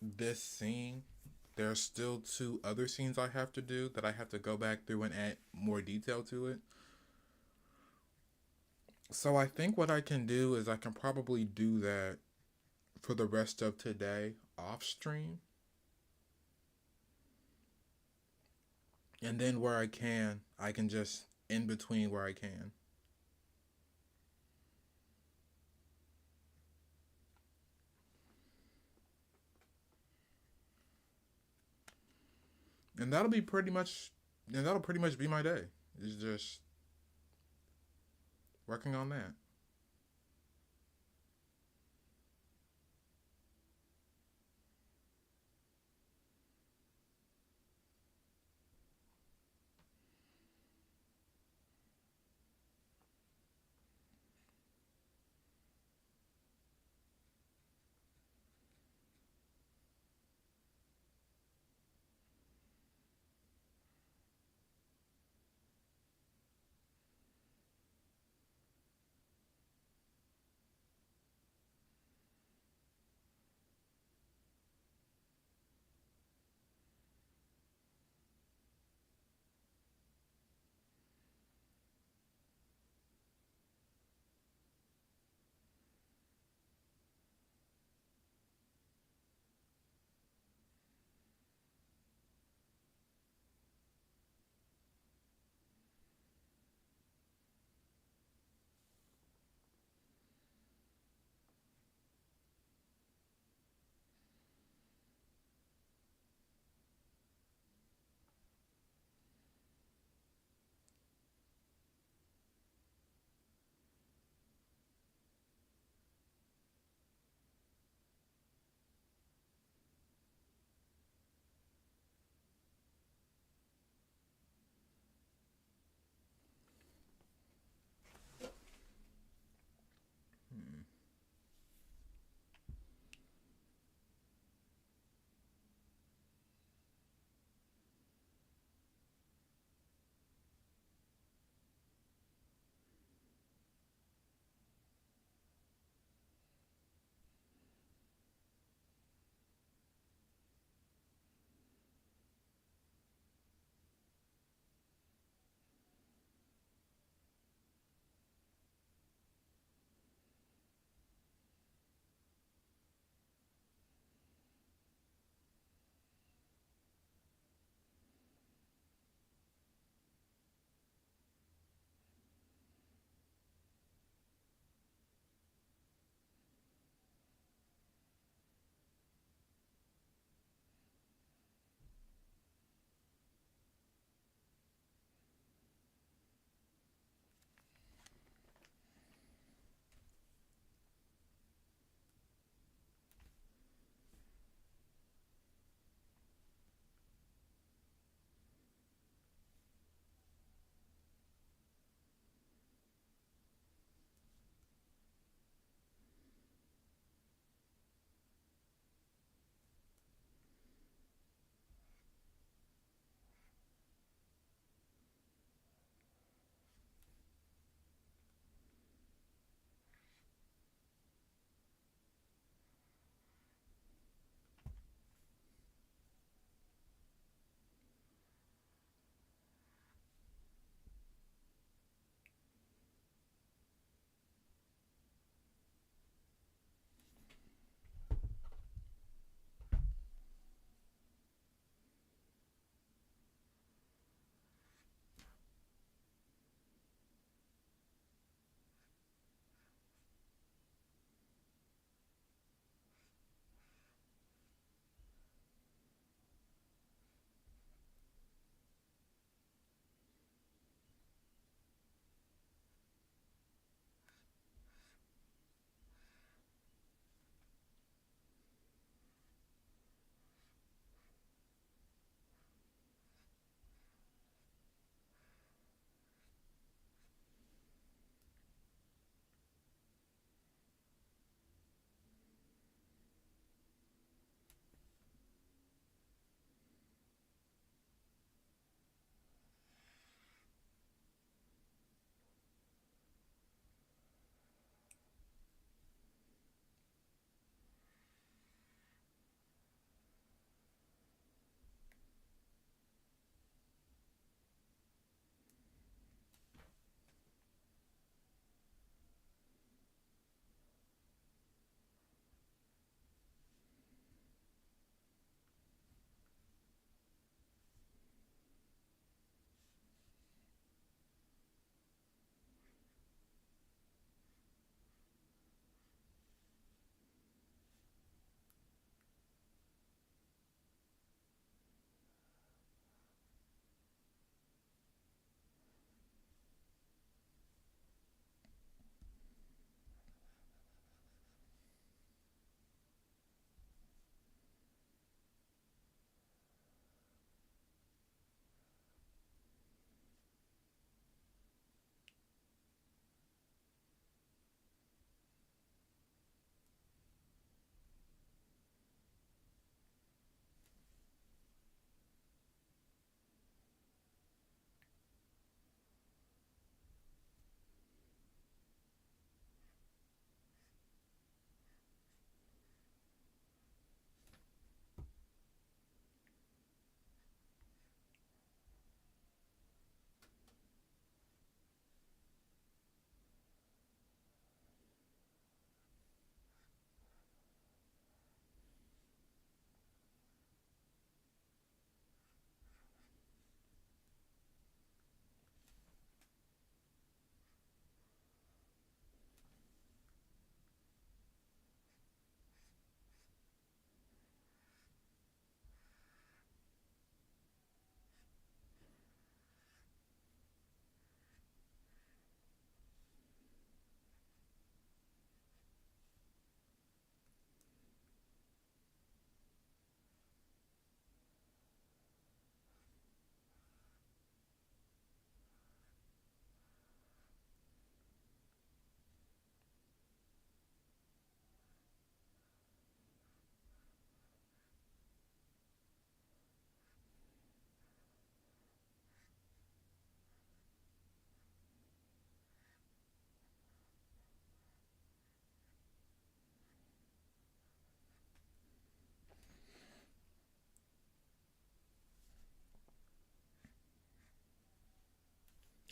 this scene. There's still two other scenes I have to do that I have to go back through and add more detail to it. So I think what I can do is I can probably do that for the rest of today off stream. And then where I can just in between where I can. And that'll pretty much be my day. It's just working on that.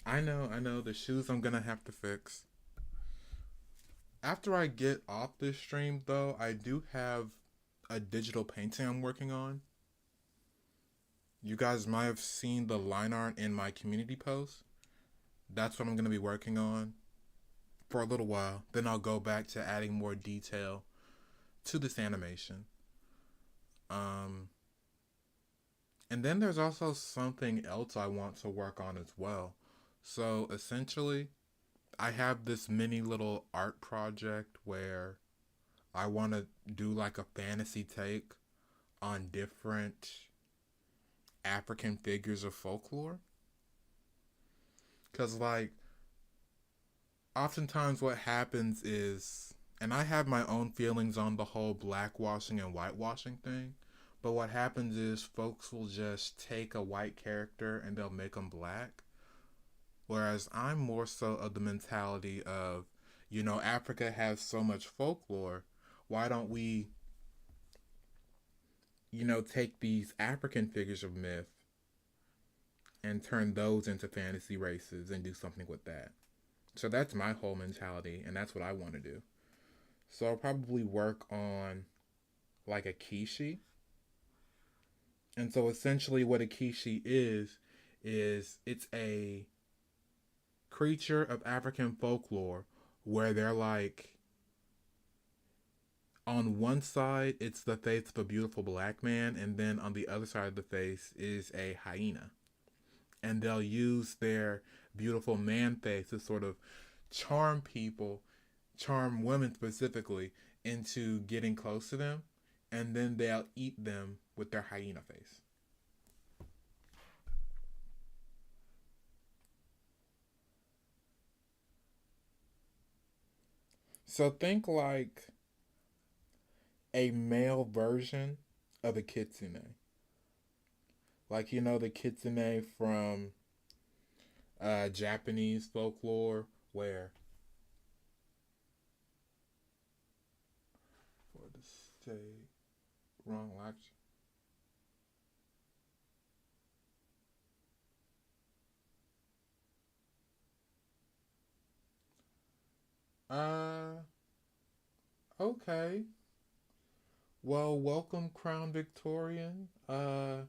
I know the shoes I'm gonna have to fix. After I get off this stream, though, I do have a digital painting I'm working on. You guys might have seen the line art in my community post. That's what I'm gonna be working on for a little while. Then I'll go back to adding more detail to this animation. Um, and then there's also something else I want to work on as well. So essentially, I have this mini little art project where I want to do like a fantasy take on different African figures of folklore. Because, like, oftentimes what happens is, and I have my own feelings on the whole blackwashing and whitewashing thing, but what happens is folks will just take a white character and they'll make them black. Whereas I'm more so of the mentality of, Africa has so much folklore. Why don't we, take these African figures of myth and turn those into fantasy races and do something with that? So that's my whole mentality, and that's what I want to do. So I'll probably work on like a kishi. And so essentially, what a kishi is it's a creature of African folklore where they're like, on one side it's the face of a beautiful black man, and then on the other side of the face is a hyena. And they'll use their beautiful man face to sort of charm people, charm women specifically, into getting close to them, and then they'll eat them with their hyena face. So think like a male version of a kitsune. Like, the kitsune from Japanese folklore, where for the state wrong action. Uh, okay. Well, welcome, Crown Victorian. How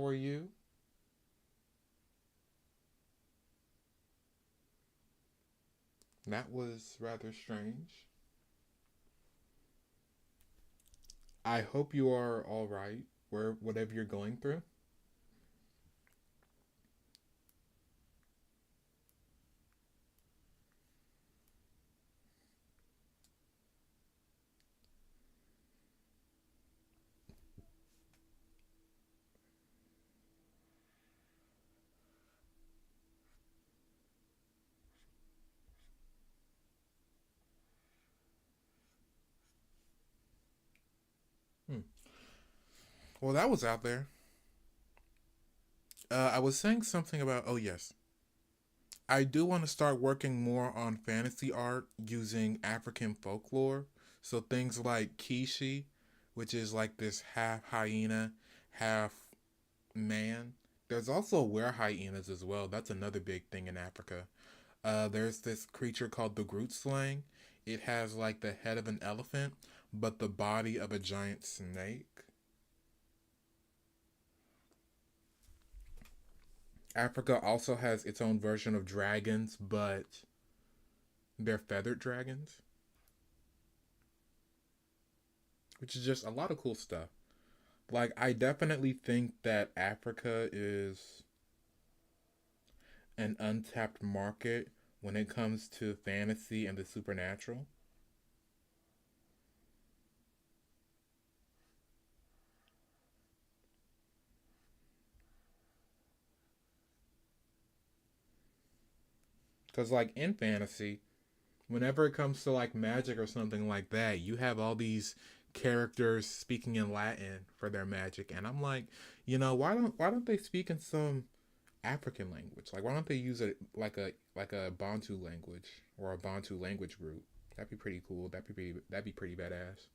are you? That was rather strange. I hope you are all right, where whatever you're going through. Hmm. Well, that was out there. I was saying something about. Oh yes, I do want to start working more on fantasy art using African folklore. So things like Kishi, which is like this half hyena, half man. There's also were hyenas as well. That's another big thing in Africa. There's this creature called the Groot Slang. It has like the head of an elephant, but the body of a giant snake. Africa also has its own version of dragons, but they're feathered dragons, which is just a lot of cool stuff. Like, I definitely think that Africa is an untapped market when it comes to fantasy and the supernatural. Because, like, in fantasy, whenever it comes to like magic or something like that, you have all these characters speaking in Latin for their magic, and I'm like, why don't they speak in some African language? Like, why don't they use it like a Bantu language or a Bantu language group? That'd be pretty cool. That'd be pretty badass.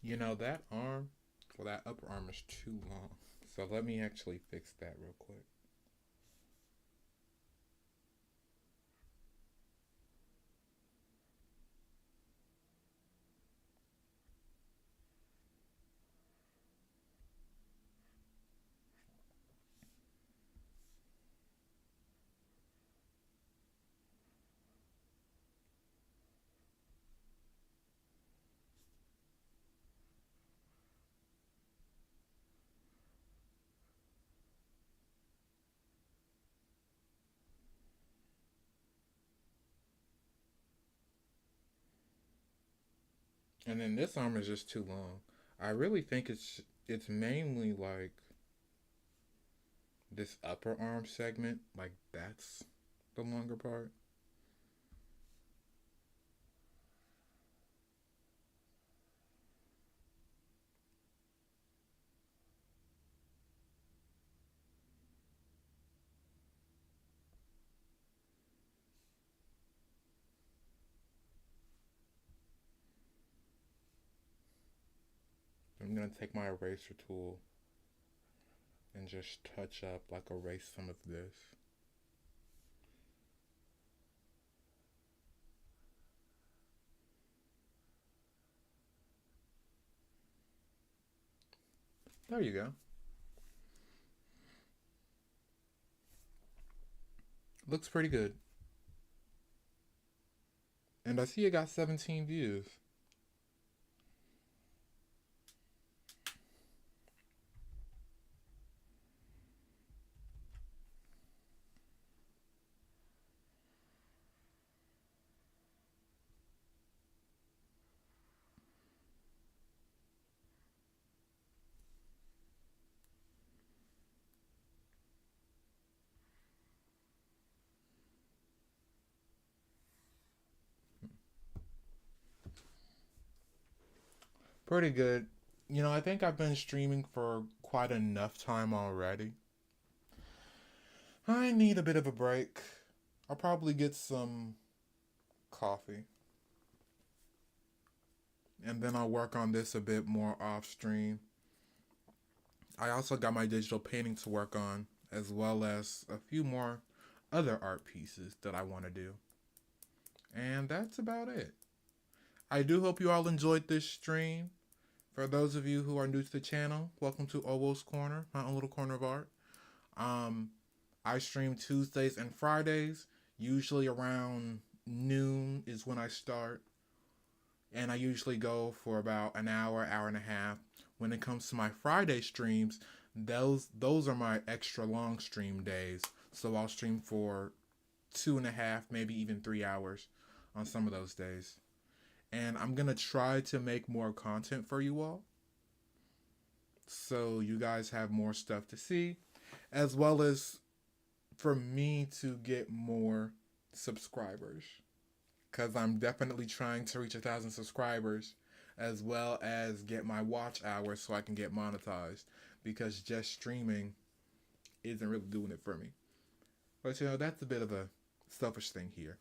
You know, that arm, well, that upper arm is too long. So let me actually fix that real quick. And then this arm is just too long. I really think it's mainly like this upper arm segment, like that's the longer part. I'm gonna take my eraser tool and just touch up, like erase some of this. There you go. Looks pretty good. And I see it got 17 views. Pretty good. You know, I think I've been streaming for quite enough time already. I need a bit of a break. I'll probably get some coffee. And then I'll work on this a bit more off stream. I also got my digital painting to work on, as well as a few more other art pieces that I want to do. And that's about it. I do hope you all enjoyed this stream. For those of you who are new to the channel, welcome to Owoh's Corner, my own little corner of art. Um, I stream Tuesdays and Fridays. Usually around noon is when I start. And I usually go for about an hour, hour and a half. When it comes to my Friday streams, those are my extra long stream days. So I'll stream for 2.5, maybe even 3 hours on some of those days. And I'm gonna try to make more content for you all, so you guys have more stuff to see, as well as for me to get more subscribers, because I'm definitely trying to reach 1,000 subscribers, as well as get my watch hours so I can get monetized, because just streaming isn't really doing it for me. But you know, that's a bit of a selfish thing here.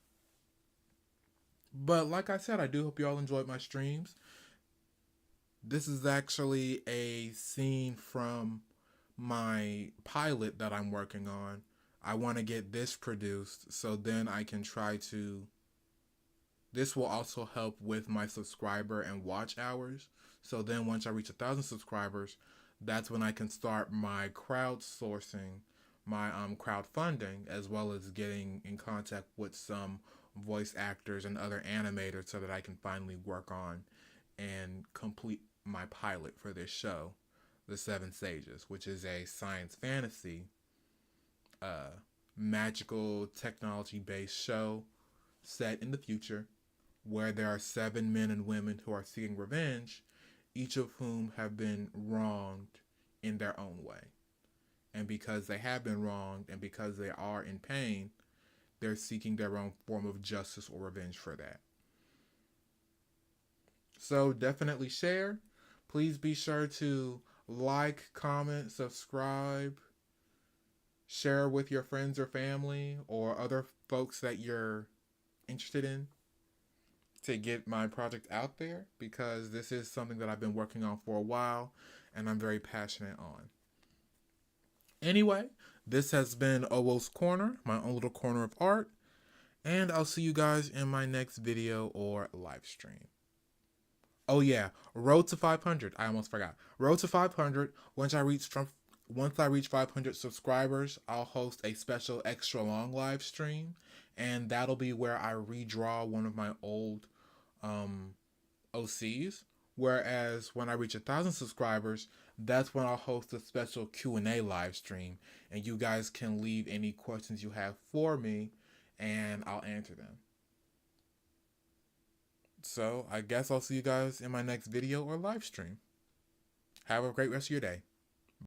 But like I said, I do hope you all enjoyed my streams. This is actually a scene from my pilot that I'm working on. I want to get this produced so then I can try to. This will also help with my subscriber and watch hours. So then once I reach 1,000 subscribers, that's when I can start my crowdsourcing, my crowdfunding, as well as getting in contact with some voice actors and other animators so that I can finally work on and complete my pilot for this show, The Seven Sages, which is a science fantasy, uh, magical technology based show set in the future where there are seven men and women who are seeking revenge, each of whom have been wronged in their own way. And because they have been wronged and because they are in pain, they're seeking their own form of justice or revenge for that. So definitely share. Please be sure to like, comment, subscribe, share with your friends or family or other folks that you're interested in. to get my project out there because this is something that I've been working on for a while and I'm very passionate on. Anyway, this has been Owoh's Corner, my own little corner of art, and I'll see you guys in my next video or live stream. Oh yeah, Road to 500. I almost forgot. Road to 500. Once I reach 500 subscribers, I'll host a special extra long live stream, and that'll be where I redraw one of my old OCs. Whereas when I reach 1,000 subscribers, that's when I'll host a special Q&A live stream, and you guys can leave any questions you have for me, and I'll answer them. So I guess I'll see you guys in my next video or live stream. Have a great rest of your day.